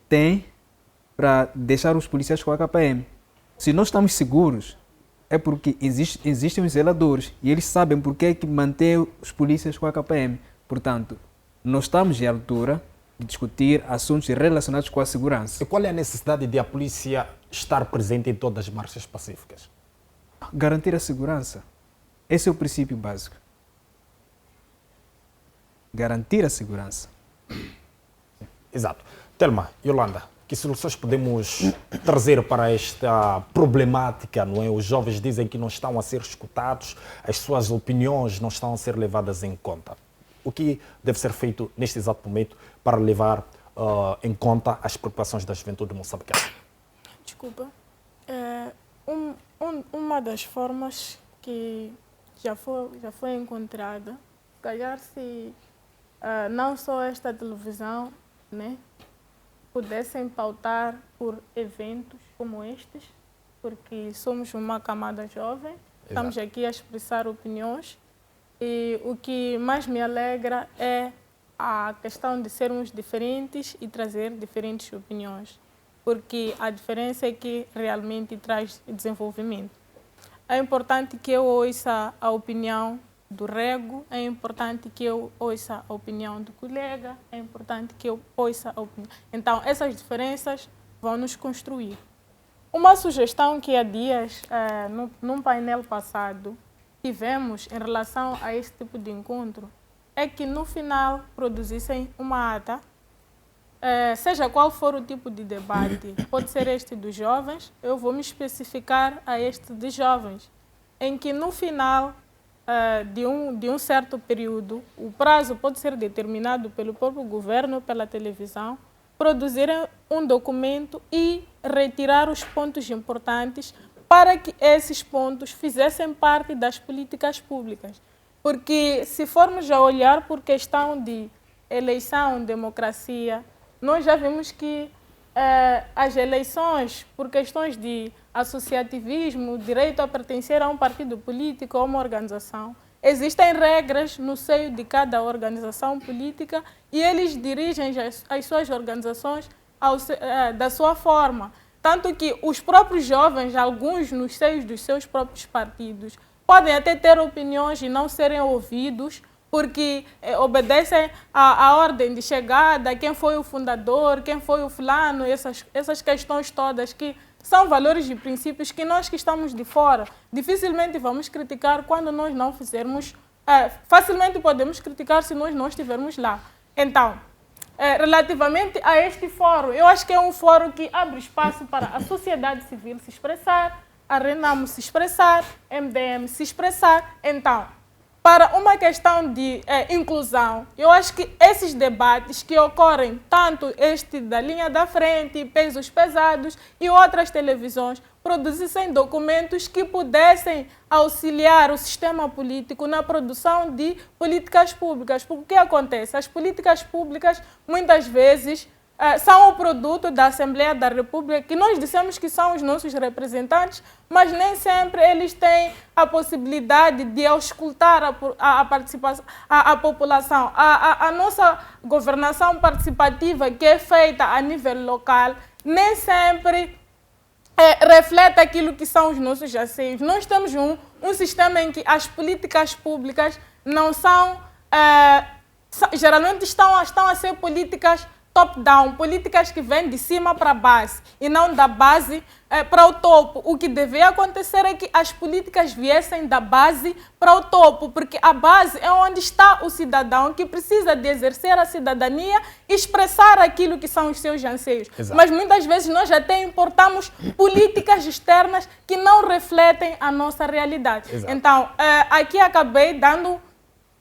tem para deixar os policiais com a KPM. Se nós estamos seguros, é porque existem os zeladores e eles sabem porque é que mantém os polícias com a KPM. Portanto, nós estamos à altura de discutir assuntos relacionados com a segurança. E qual é a necessidade de a polícia estar presente em todas as marchas pacíficas? Garantir a segurança. Esse é o princípio básico. Garantir a segurança. Exato. Telma, Yolanda, que soluções podemos trazer para esta problemática, não é? Os jovens dizem que não estão a ser escutados, as suas opiniões não estão a ser levadas em conta. O que deve ser feito neste exato momento para levar em conta as preocupações da juventude moçambicana? Desculpa. Uma das formas que já foi encontrada, se calhar se não só esta televisão, né? pudessem pautar por eventos como estes, porque somos uma camada jovem, estamos aqui a expressar opiniões e o que mais me alegra é a questão de sermos diferentes e trazer diferentes opiniões, porque a diferença é que realmente traz desenvolvimento. É importante que eu ouça a opinião do Rego, é importante que eu ouça a opinião do colega, é importante que eu ouça a opinião. Então, essas diferenças vão nos construir. Uma sugestão que há dias, num painel passado, tivemos em relação a esse tipo de encontro, é que no final produzissem uma ata, seja qual for o tipo de debate, pode ser este dos jovens, eu vou me especificar a este de jovens, em que no final de um certo período, o prazo pode ser determinado pelo próprio governo, pela televisão, produzirem um documento e retirar os pontos importantes para que esses pontos fizessem parte das políticas públicas. Porque se formos a olhar por questão de eleição, democracia, nós já vimos que as eleições, por questões de associativismo, direito a pertencer a um partido político ou uma organização, existem regras no seio de cada organização política e eles dirigem as suas organizações da sua forma. Tanto que os próprios jovens, alguns nos seios dos seus próprios partidos, podem até ter opiniões e não serem ouvidos, porque obedecem à ordem de chegada, quem foi o fundador, quem foi o fulano, essas questões todas que são valores e princípios que nós que estamos de fora dificilmente vamos criticar quando nós não fizermos, facilmente podemos criticar se nós não estivermos lá. Então, relativamente a este fórum, eu acho que é um fórum que abre espaço para a sociedade civil se expressar, a Renamo se expressar, MDM se expressar. Então, para uma questão de inclusão, eu acho que esses debates que ocorrem, tanto este da linha da frente, pesos pesados e outras televisões, produzissem documentos que pudessem auxiliar o sistema político na produção de políticas públicas. Porque o que acontece? As políticas públicas, muitas vezes, são o produto da Assembleia da República, que nós dissemos que são os nossos representantes, mas nem sempre eles têm a possibilidade de auscultar a participação, a população. A nossa governação participativa, que é feita a nível local, nem sempre reflete aquilo que são os nossos anseios. Nós temos um sistema em que as políticas públicas não são, geralmente estão a ser políticas top-down, políticas que vêm de cima para a base e não da base para o topo. O que devia acontecer é que as políticas viessem da base para o topo, porque a base é onde está o cidadão que precisa de exercer a cidadania e expressar aquilo que são os seus anseios. Exato. Mas muitas vezes nós até importamos políticas externas que não refletem a nossa realidade. Exato. Então, aqui acabei dando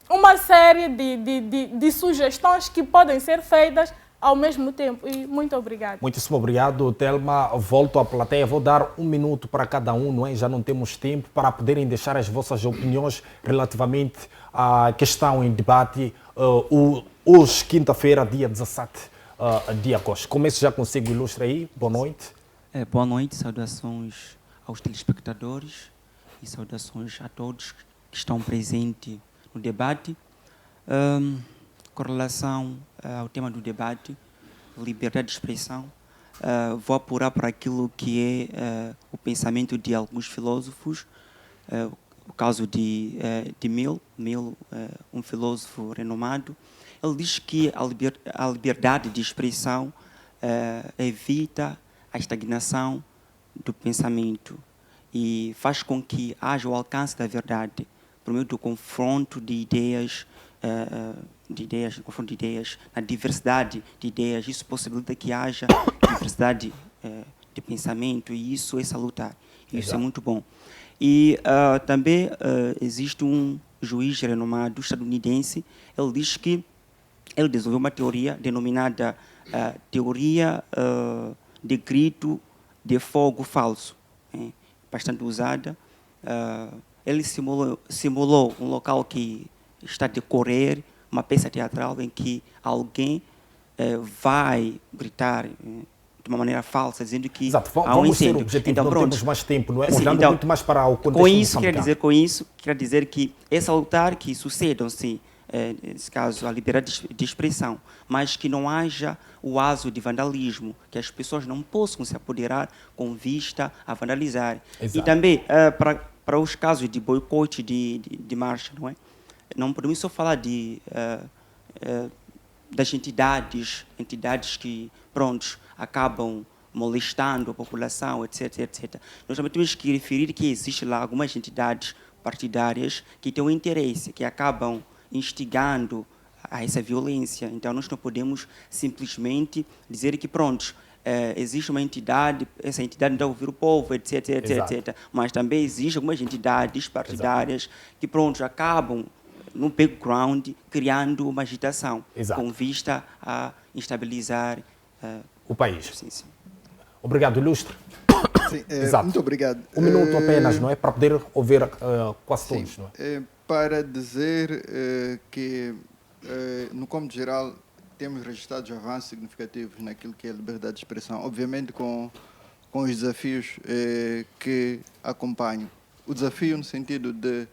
uma série de sugestões que podem ser feitas ao mesmo tempo. E muito obrigado. Muitíssimo obrigado, Telma. Volto à plateia. Vou dar 1 minuto para cada um, não é? Já não temos tempo para poderem deixar as vossas opiniões relativamente à questão em debate hoje, quinta-feira, dia 17 de agosto. Começo já consigo, ilustra aí. Boa noite. Boa noite, saudações aos telespectadores e saudações a todos que estão presentes no debate. Com relação ao tema do debate, liberdade de expressão, vou apurar para aquilo que é o pensamento de alguns filósofos. O caso de Mill, um filósofo renomado, ele diz que a liberdade de expressão evita a estagnação do pensamento e faz com que haja o alcance da verdade por meio do confronto de ideias, na diversidade de ideias. Isso possibilita que haja diversidade de pensamento e isso é salutar. Isso é muito bom. E também existe um juiz renomado estadunidense, ele diz que ele desenvolveu uma teoria denominada teoria de grito de fogo falso, bastante usada. Ele simulou um local que está a decorrer uma peça teatral em que alguém vai gritar de uma maneira falsa, dizendo que Exato. há um Vamos ser incêndio. objetivo, Então, não pronto. temos mais tempo, não é? Sim, Olhando então, muito mais para o contexto com isso, moçambicano. queria dizer que é salutar que sucedam-se, nesse caso, a liberdade de expressão, mas que não haja o aso de vandalismo, que as pessoas não possam se apoderar com vista a vandalizar. Exato. E também, para os casos de boicote de marcha, não é? Não podemos só falar das entidades que, pronto, acabam molestando a população, etc, etc. Nós também temos que referir que existe lá algumas entidades partidárias que têm um interesse, que acabam instigando a essa violência. Então, nós não podemos simplesmente dizer que, pronto, existe uma entidade, essa entidade não está a ouvir o povo, etc, etc, Exato. etc. Mas também existem algumas entidades partidárias que, pronto, acabam no background criando uma agitação. Exato. Com vista a instabilizar o país. Sim, sim. Obrigado, Ilustre. Sim, Exato. muito obrigado. Um minuto apenas, não é? Para poder ouvir quase Sim, todos, não é? para dizer que, no cômodo geral, temos registrado avanços significativos naquilo que é a liberdade de expressão, obviamente com os desafios que acompanham. O desafio no sentido de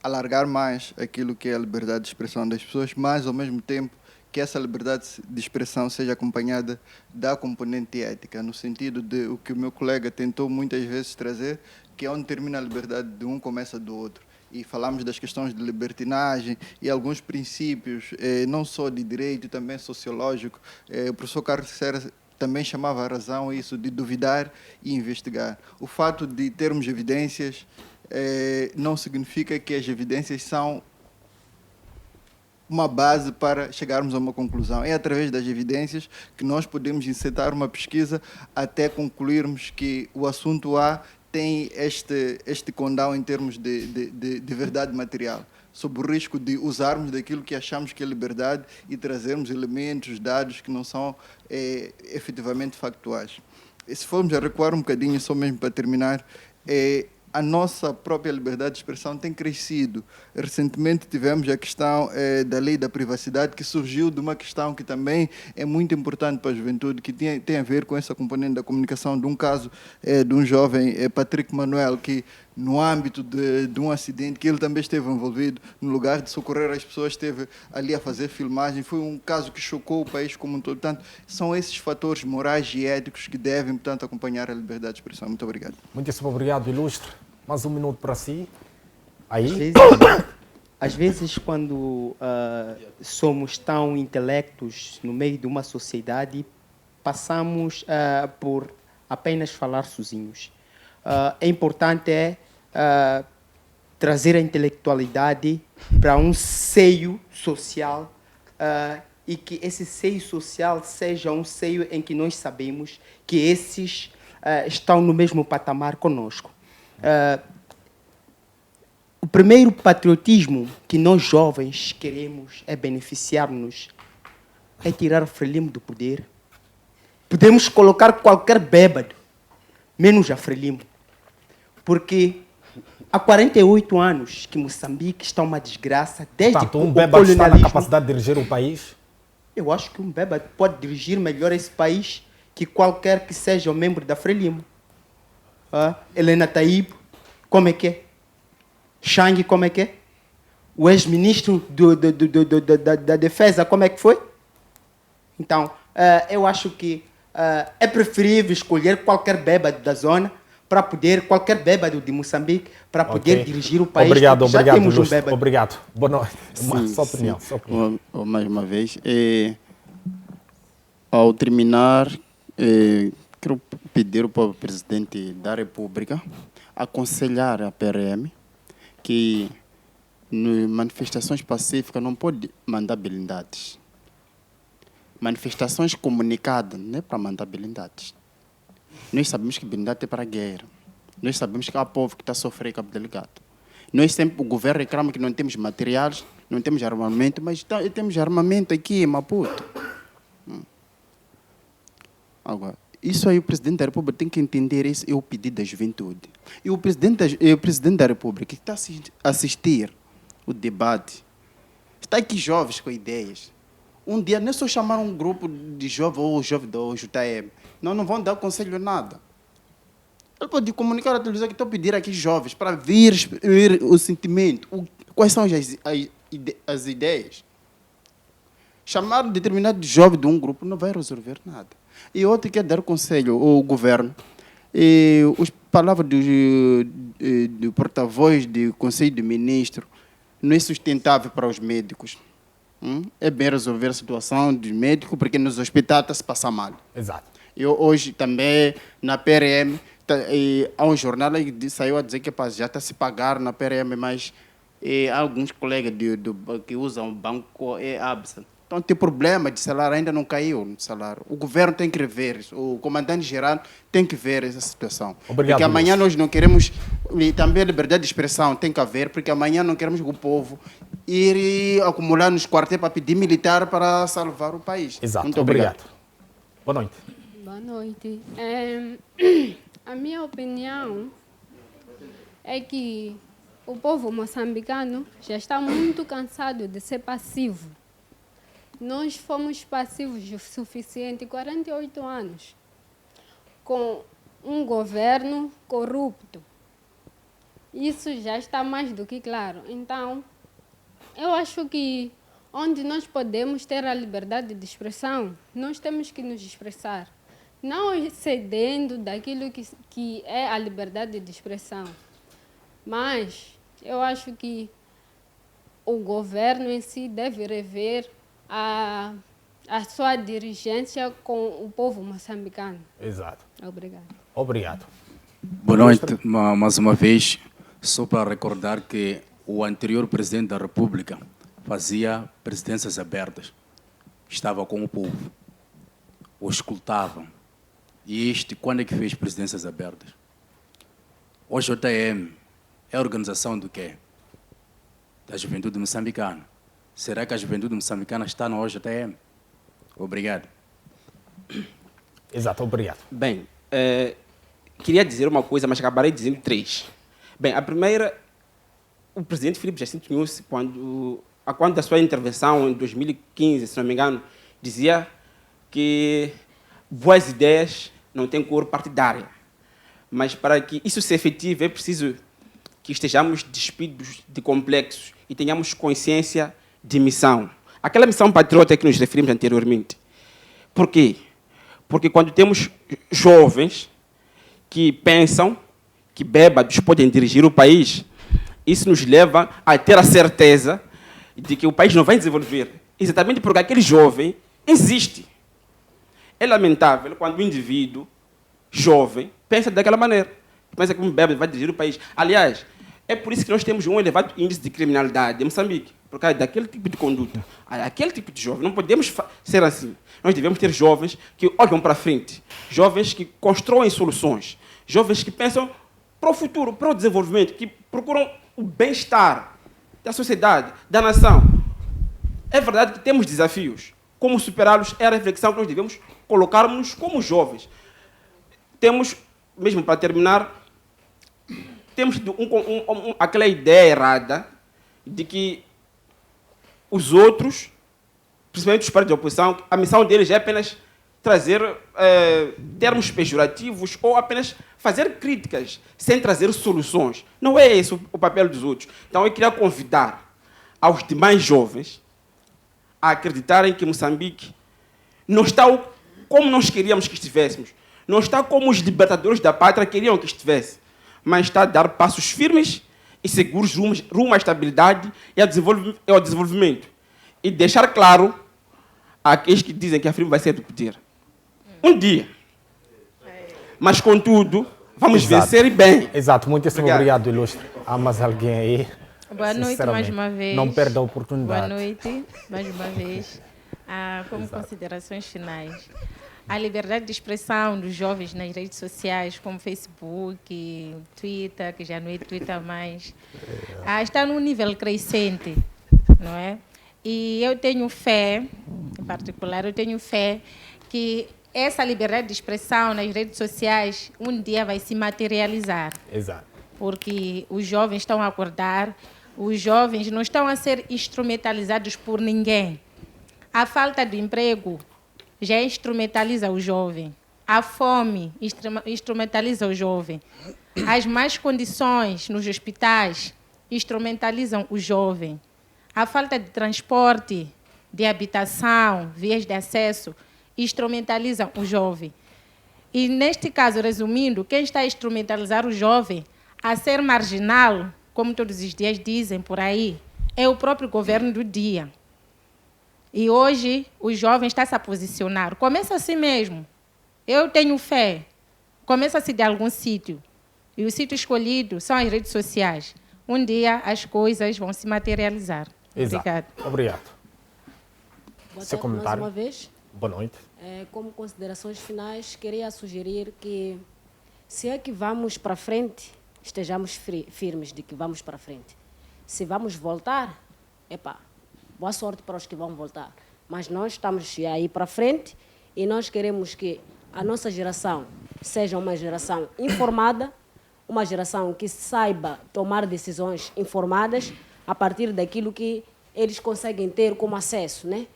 alargar mais aquilo que é a liberdade de expressão das pessoas, mas, ao mesmo tempo, que essa liberdade de expressão seja acompanhada da componente ética, no sentido de o que o meu colega tentou muitas vezes trazer, que é onde termina a liberdade de um, começa do outro. E falamos das questões de libertinagem e alguns princípios, não só de direito, também sociológico. O professor Carlos Serra também chamava a razão isso de duvidar e investigar. O fato de termos evidências não significa que as evidências são uma base para chegarmos a uma conclusão. É através das evidências que nós podemos incitar uma pesquisa até concluirmos que o assunto A tem este condão em termos de verdade material, sob o risco de usarmos daquilo que achamos que é liberdade e trazermos elementos, dados que não são efetivamente factuais. E se formos a recuar um bocadinho, só mesmo para terminar, a nossa própria liberdade de expressão tem crescido. Recentemente tivemos a questão da lei da privacidade, que surgiu de uma questão que também é muito importante para a juventude, que tem a ver com essa componente da comunicação, de um caso de um jovem, Patrick Manuel, que no âmbito de um acidente, que ele também esteve envolvido, no lugar de socorrer as pessoas, esteve ali a fazer filmagem. Foi um caso que chocou o país como um todo. Portanto, são esses fatores morais e éticos que devem, portanto, acompanhar a liberdade de expressão. Muito obrigado. Muitíssimo obrigado, Ilustre. Mais um minuto para si. Aí. Às vezes quando somos tão intelectos no meio de uma sociedade, passamos por apenas falar sozinhos. É importante trazer a intelectualidade para um seio social e que esse seio social seja um seio em que nós sabemos que esses estão no mesmo patamar conosco. O primeiro patriotismo que nós jovens queremos é beneficiar-nos, é tirar o Frelimo do poder. Podemos colocar qualquer bêbado, menos a Frelimo, porque há 48 anos que Moçambique está uma desgraça, desde Portanto, que um o bêbado está na colonialismo... capacidade de dirigir o país? Eu acho que um bêbado pode dirigir melhor esse país que qualquer que seja o membro da Frelimo. Helena Taibo, como é que é? Chang, como é que é? O ex-ministro da Defesa, como é que foi? Então, eu acho que é preferível escolher qualquer bêbado da zona para poder, qualquer bêbado de Moçambique, para poder dirigir o país. Obrigado, já obrigado, temos um bêbado. Obrigado. Boa noite. Sim, Só opinião. sim. Só opinião. Mais uma vez, ao terminar, quero pedir para o Presidente da República aconselhar a PRM que nas manifestações pacíficas não pode mandar blindades. Manifestações comunicadas não é para mandar blindades. Nós sabemos que blindade é para a guerra. Nós sabemos que há povo que está a sofrer com o delegado. Nós sempre, o governo reclama que não temos materiais, não temos armamento, mas temos armamento aqui em Maputo. Agora, isso aí o Presidente da República tem que entender, esse é o pedido da juventude. E o Presidente da República que está a assistir o debate, está aqui jovens com ideias. Um dia, não é só chamar um grupo de jovens ou jovem do JM. Não vão dar conselho nada. Ele pode comunicar à televisão que estou a pedir aqui jovens para vir o sentimento, quais são as ideias. Chamar um determinado jovem de um grupo não vai resolver nada. E outro quer dar conselho ao governo. E as palavras do porta-voz do Conselho de Ministros não é sustentável para os médicos. É bem resolver a situação dos médicos, porque nos hospitais está se passa mal. Exato. Eu hoje também, na PRM, há um jornal que saiu a dizer que já está se pagar na PRM, mas alguns colegas que usam o banco ABSA. Então tem problema de salário, ainda não caiu no salário. O governo tem que rever isso, o comandante-geral tem que ver essa situação. Obrigado, porque amanhã nós não queremos, e também a liberdade de expressão tem que haver, porque amanhã não queremos que o povo ir acumular nos quartéis para pedir militar para salvar o país. Exato. Muito obrigado. Boa noite. Boa noite. A minha opinião é que o povo moçambicano já está muito cansado de ser passivo. Nós fomos passivos o suficiente 48 anos com um governo corrupto. Isso já está mais do que claro. Então, eu acho que onde nós podemos ter a liberdade de expressão, nós temos que nos expressar, não excedendo daquilo que é a liberdade de expressão. Mas eu acho que o governo em si deve rever a sua dirigência com o povo moçambicano. Exato. Obrigada. Obrigado. Boa noite, mais uma vez. Só para recordar que o anterior presidente da República fazia presidências abertas. Estava com o povo. O escutava. E quando é que fez presidências abertas? O JM é a organização do quê? Da juventude moçambicana. Será que a juventude moçambicana está no OJM? Obrigado. Exato, obrigado. Bem, queria dizer uma coisa, mas acabarei dizendo 3. Bem, a primeira, o presidente Filipe Jacinto Nyusi, quando da sua intervenção em 2015, se não me engano, dizia que boas ideias não têm cor partidária. Mas para que isso seja efetivo, é preciso que estejamos despidos de complexos e tenhamos consciência de missão. Aquela missão patriota que nos referimos anteriormente. Por quê? Porque quando temos jovens que pensam que bêbados podem dirigir o país, isso nos leva a ter a certeza de que o país não vai desenvolver. Exatamente porque aquele jovem existe. É lamentável quando o indivíduo jovem pensa daquela maneira. Pensa que um bêbado vai dirigir o país. Aliás, é por isso que nós temos um elevado índice de criminalidade em Moçambique, por causa daquele tipo de conduta. Aquele tipo de jovem, não podemos ser assim. Nós devemos ter jovens que olham para frente, jovens que constroem soluções, jovens que pensam para o futuro, para o desenvolvimento, que procuram o bem-estar da sociedade, da nação. É verdade que temos desafios. Como superá-los é a reflexão que nós devemos colocarmos como jovens. Temos, mesmo para terminar, temos aquela ideia errada de que os outros, principalmente os partidos de oposição, a missão deles é apenas trazer termos pejorativos ou apenas fazer críticas sem trazer soluções. Não é esse o papel dos outros. Então eu queria convidar aos demais jovens a acreditarem que Moçambique não está como nós queríamos que estivéssemos, não está como os libertadores da pátria queriam que estivesse, mas está a dar passos firmes e seguros rumo à estabilidade e ao desenvolvimento. E deixar claro àqueles que dizem que a FRIM vai ser do poder. Um dia. Mas, contudo, vamos vencer bem. Exato. Muitíssimo obrigado, ilustre. Há mais alguém aí? Boa noite mais uma vez. Não perda a oportunidade. Boa noite mais uma vez. Como considerações finais. A liberdade de expressão dos jovens nas redes sociais, como Facebook, Twitter, que já não é Twitter mais, está num nível crescente, não é? E eu tenho fé, em particular, que essa liberdade de expressão nas redes sociais um dia vai se materializar. Exato. Porque os jovens estão a acordar, os jovens não estão a ser instrumentalizados por ninguém. A falta de emprego já instrumentaliza o jovem. A fome instrumentaliza o jovem. As más condições nos hospitais instrumentalizam o jovem. A falta de transporte, de habitação, vias de acesso, instrumentalizam o jovem. E, neste caso, resumindo, quem está a instrumentalizar o jovem a ser marginal, como todos os dias dizem por aí, é o próprio governo do dia. E hoje o jovem está -se a posicionar. Começa assim mesmo. Eu tenho fé. Começa-se de algum sítio. E o sítio escolhido são as redes sociais. Um dia as coisas vão se materializar. Exato. Obrigado. Obrigado. Boa Seu tarde comentário. mais uma vez. Boa noite. Como considerações finais, queria sugerir que, se é que vamos para frente, estejamos firmes de que vamos para frente. Se vamos voltar, boa sorte para os que vão voltar. Mas nós estamos aí para frente e nós queremos que a nossa geração seja uma geração informada, uma geração que saiba tomar decisões informadas a partir daquilo que eles conseguem ter como acesso, né?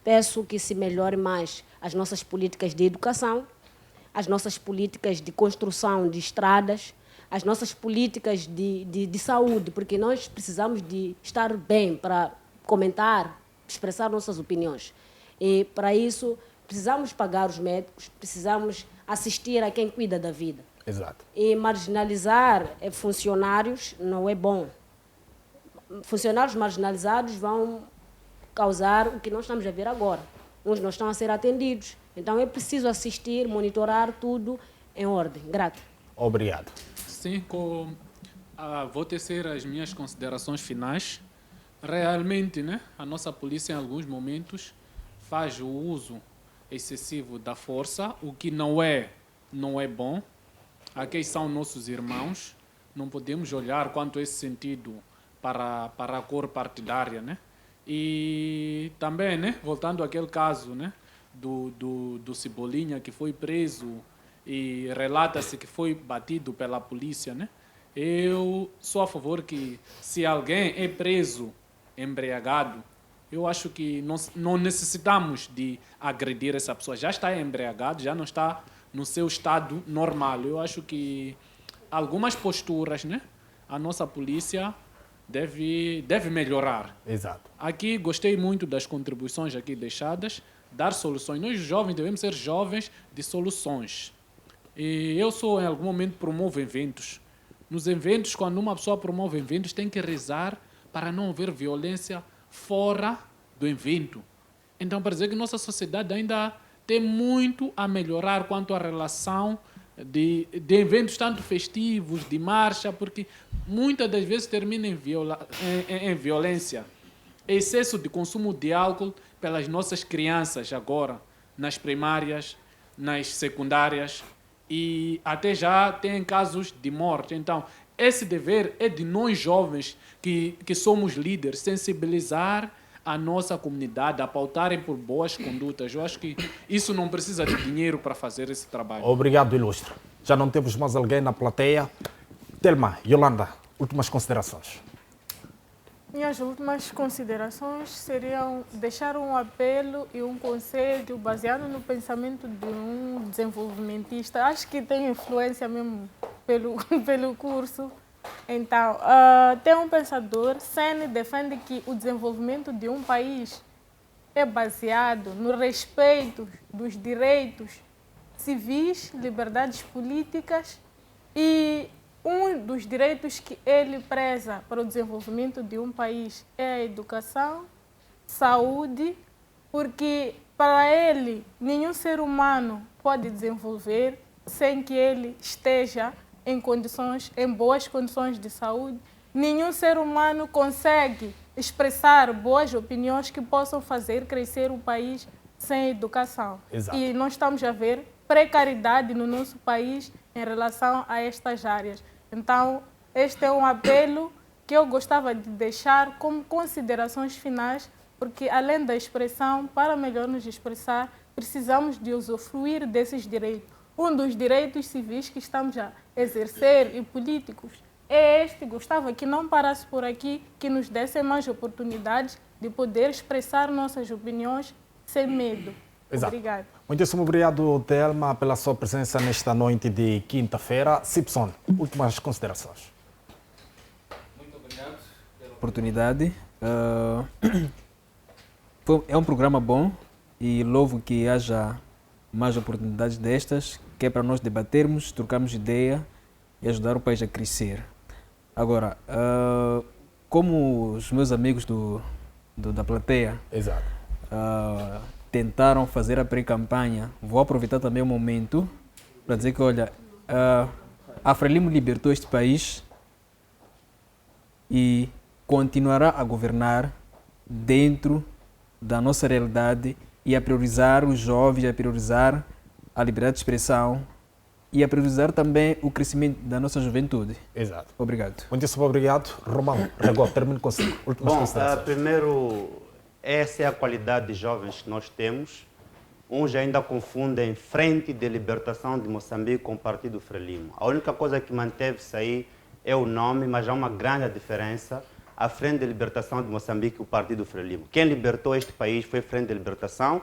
Peço que se melhore mais as nossas políticas de educação, as nossas políticas de construção de estradas, as nossas políticas de saúde, porque nós precisamos de estar bem para comentar, expressar nossas opiniões. E, para isso, precisamos pagar os médicos, precisamos assistir a quem cuida da vida. Exato. E marginalizar funcionários não é bom. Funcionários marginalizados vão causar o que nós estamos a ver agora. Uns não estão a ser atendidos. Então é preciso assistir, monitorar tudo em ordem. Grato. Obrigado. Sim, vou tecer as minhas considerações finais. Realmente, né, a nossa polícia, em alguns momentos, faz o uso excessivo da força, o que não é bom. Aqui são nossos irmãos. Não podemos olhar quanto esse sentido para a cor partidária, né? E também, né, voltando àquele caso, né, do Cebolinha, que foi preso e relata-se que foi batido pela polícia, né? Eu sou a favor que, se alguém é preso embriagado, eu acho que não necessitamos de agredir essa pessoa. Já está embriagado, já não está no seu estado normal. Eu acho que algumas posturas, né, a nossa polícia deve melhorar. Exato. Aqui gostei muito das contribuições aqui deixadas, dar soluções. Nós jovens devemos ser jovens de soluções. E eu em algum momento promovo eventos. Nos eventos, quando uma pessoa promove eventos, tem que rezar para não haver violência fora do evento. Então, para dizer que nossa sociedade ainda tem muito a melhorar quanto à relação de eventos tanto festivos, de marcha, porque muitas das vezes termina em violência. Excesso de consumo de álcool pelas nossas crianças agora, nas primárias, nas secundárias, e até já tem casos de morte. Então, esse dever é de nós jovens que somos líderes, sensibilizar a nossa comunidade, a pautarem por boas condutas. Eu acho que isso não precisa de dinheiro para fazer esse trabalho. Obrigado, Ilustre. Já não temos mais alguém na plateia. Telma, Yolanda, últimas considerações. Minhas últimas considerações seriam deixar um apelo e um conselho baseado no pensamento de um desenvolvimentista. Acho que tem influência mesmo pelo curso. Então, tem um pensador, Sene, defende que o desenvolvimento de um país é baseado no respeito dos direitos civis, liberdades políticas, e um dos direitos que ele preza para o desenvolvimento de um país é a educação, saúde, porque para ele nenhum ser humano pode desenvolver sem que ele esteja em boas condições de saúde. Nenhum ser humano consegue expressar boas opiniões que possam fazer crescer o país sem educação. Exato. E nós estamos a ver precariedade no nosso país em relação a estas áreas. Então, este é um apelo que eu gostava de deixar como considerações finais, porque além da expressão, para melhor nos expressar, precisamos de usufruir desses direitos. Um dos direitos civis que estamos a exercer e políticos é este. Gostava que não parasse por aqui, que nos dessem mais oportunidades de poder expressar nossas opiniões sem medo. Exato. Obrigada. Muitíssimo obrigado, Telma, pela sua presença nesta noite de quinta-feira. Cipson, últimas considerações. Muito obrigado pela oportunidade. É um programa bom e louvo que haja mais oportunidades destas, que é para nós debatermos, trocarmos ideia e ajudar o país a crescer. Agora, como os meus amigos da plateia Exato. Tentaram fazer a pré-campanha, vou aproveitar também o momento para dizer que, olha, a Frelimo libertou este país e continuará a governar dentro da nossa realidade e a priorizar os jovens, a priorizar a liberdade de expressão e a priorizar também o crescimento da nossa juventude. Exato. Obrigado. Muitíssimo obrigado. Romão, agora termino com últimas considerações. Primeiro, essa é a qualidade de jovens que nós temos. Uns ainda confundem Frente de Libertação de Moçambique com o Partido Frelimo. A única coisa que manteve-se aí é o nome, mas há uma grande diferença. A Frente de Libertação de Moçambique e o Partido Frelimo. Quem libertou este país foi a Frente de Libertação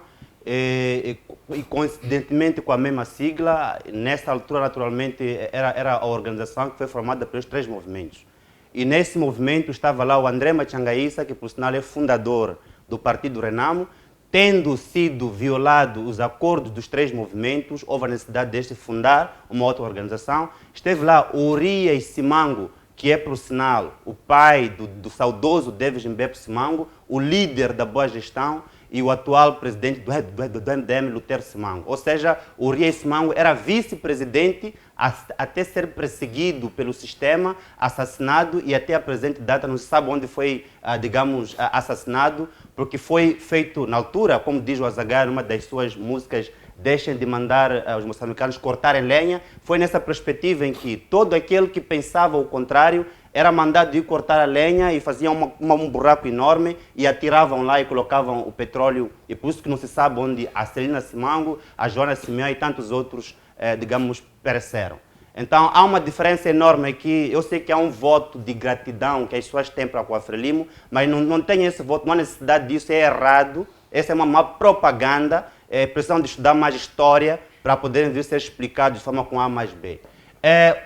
e coincidentemente com a mesma sigla, nessa altura naturalmente era a organização que foi formada pelos 3 movimentos. E nesse movimento estava lá o André Machangaíssa, que por sinal é fundador do Partido Renamo. Tendo sido violados os acordos dos 3 movimentos, houve a necessidade de fundar uma outra organização. Esteve lá Urias Simango, que é, por sinal, o pai do saudoso Davis Mbepo Simango, o líder da boa gestão e o atual presidente do MDM, Lutero Simango. Ou seja, o Urias Simango era vice-presidente até ser perseguido pelo sistema, assassinado e até a presente data não se sabe onde foi, digamos, assassinado, porque foi feito na altura, como diz o Azaghari, numa das suas músicas, deixem de mandar os moçambicanos cortarem lenha. Foi nessa perspectiva em que todo aquele que pensava o contrário era mandado ir cortar a lenha e faziam um buraco enorme e atiravam lá e colocavam o petróleo. E por isso que não se sabe onde a Celina Simango, a Joana Simeão e tantos outros, digamos, pereceram. Então há uma diferença enorme aqui. Eu sei que há um voto de gratidão que as pessoas têm para com a Frelimo, mas não tem esse voto, não há necessidade disso, é errado. Essa é uma má propaganda. Precisam de estudar mais história para poderem vir ser explicados de forma com A mais B.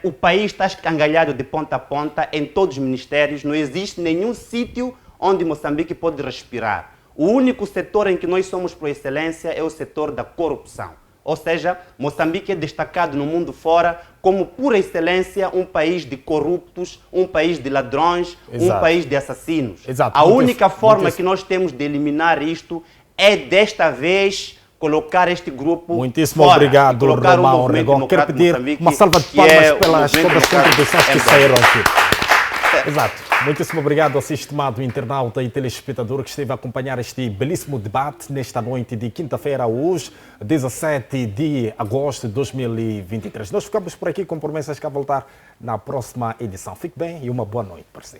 O país está escangalhado de ponta a ponta em todos os ministérios, não existe nenhum sítio onde Moçambique pode respirar. O único setor em que nós somos por excelência é o setor da corrupção. Ou seja, Moçambique é destacado no mundo fora como, por excelência, um país de corruptos, um país de ladrões, um país de assassinos. Exato. A única forma que nós temos de eliminar isto é, desta vez, colocar este grupo Muitíssimo fora, obrigado, Romão Regon. Quero pedir uma salva de palmas pelas todas as contribuições que saíram aqui. Exato. Muitíssimo obrigado ao estimado internauta e telespectador que esteve a acompanhar este belíssimo debate nesta noite de quinta-feira, hoje, 17 de agosto de 2023. Nós ficamos por aqui com promessas que a voltar na próxima edição. Fique bem e uma boa noite para si.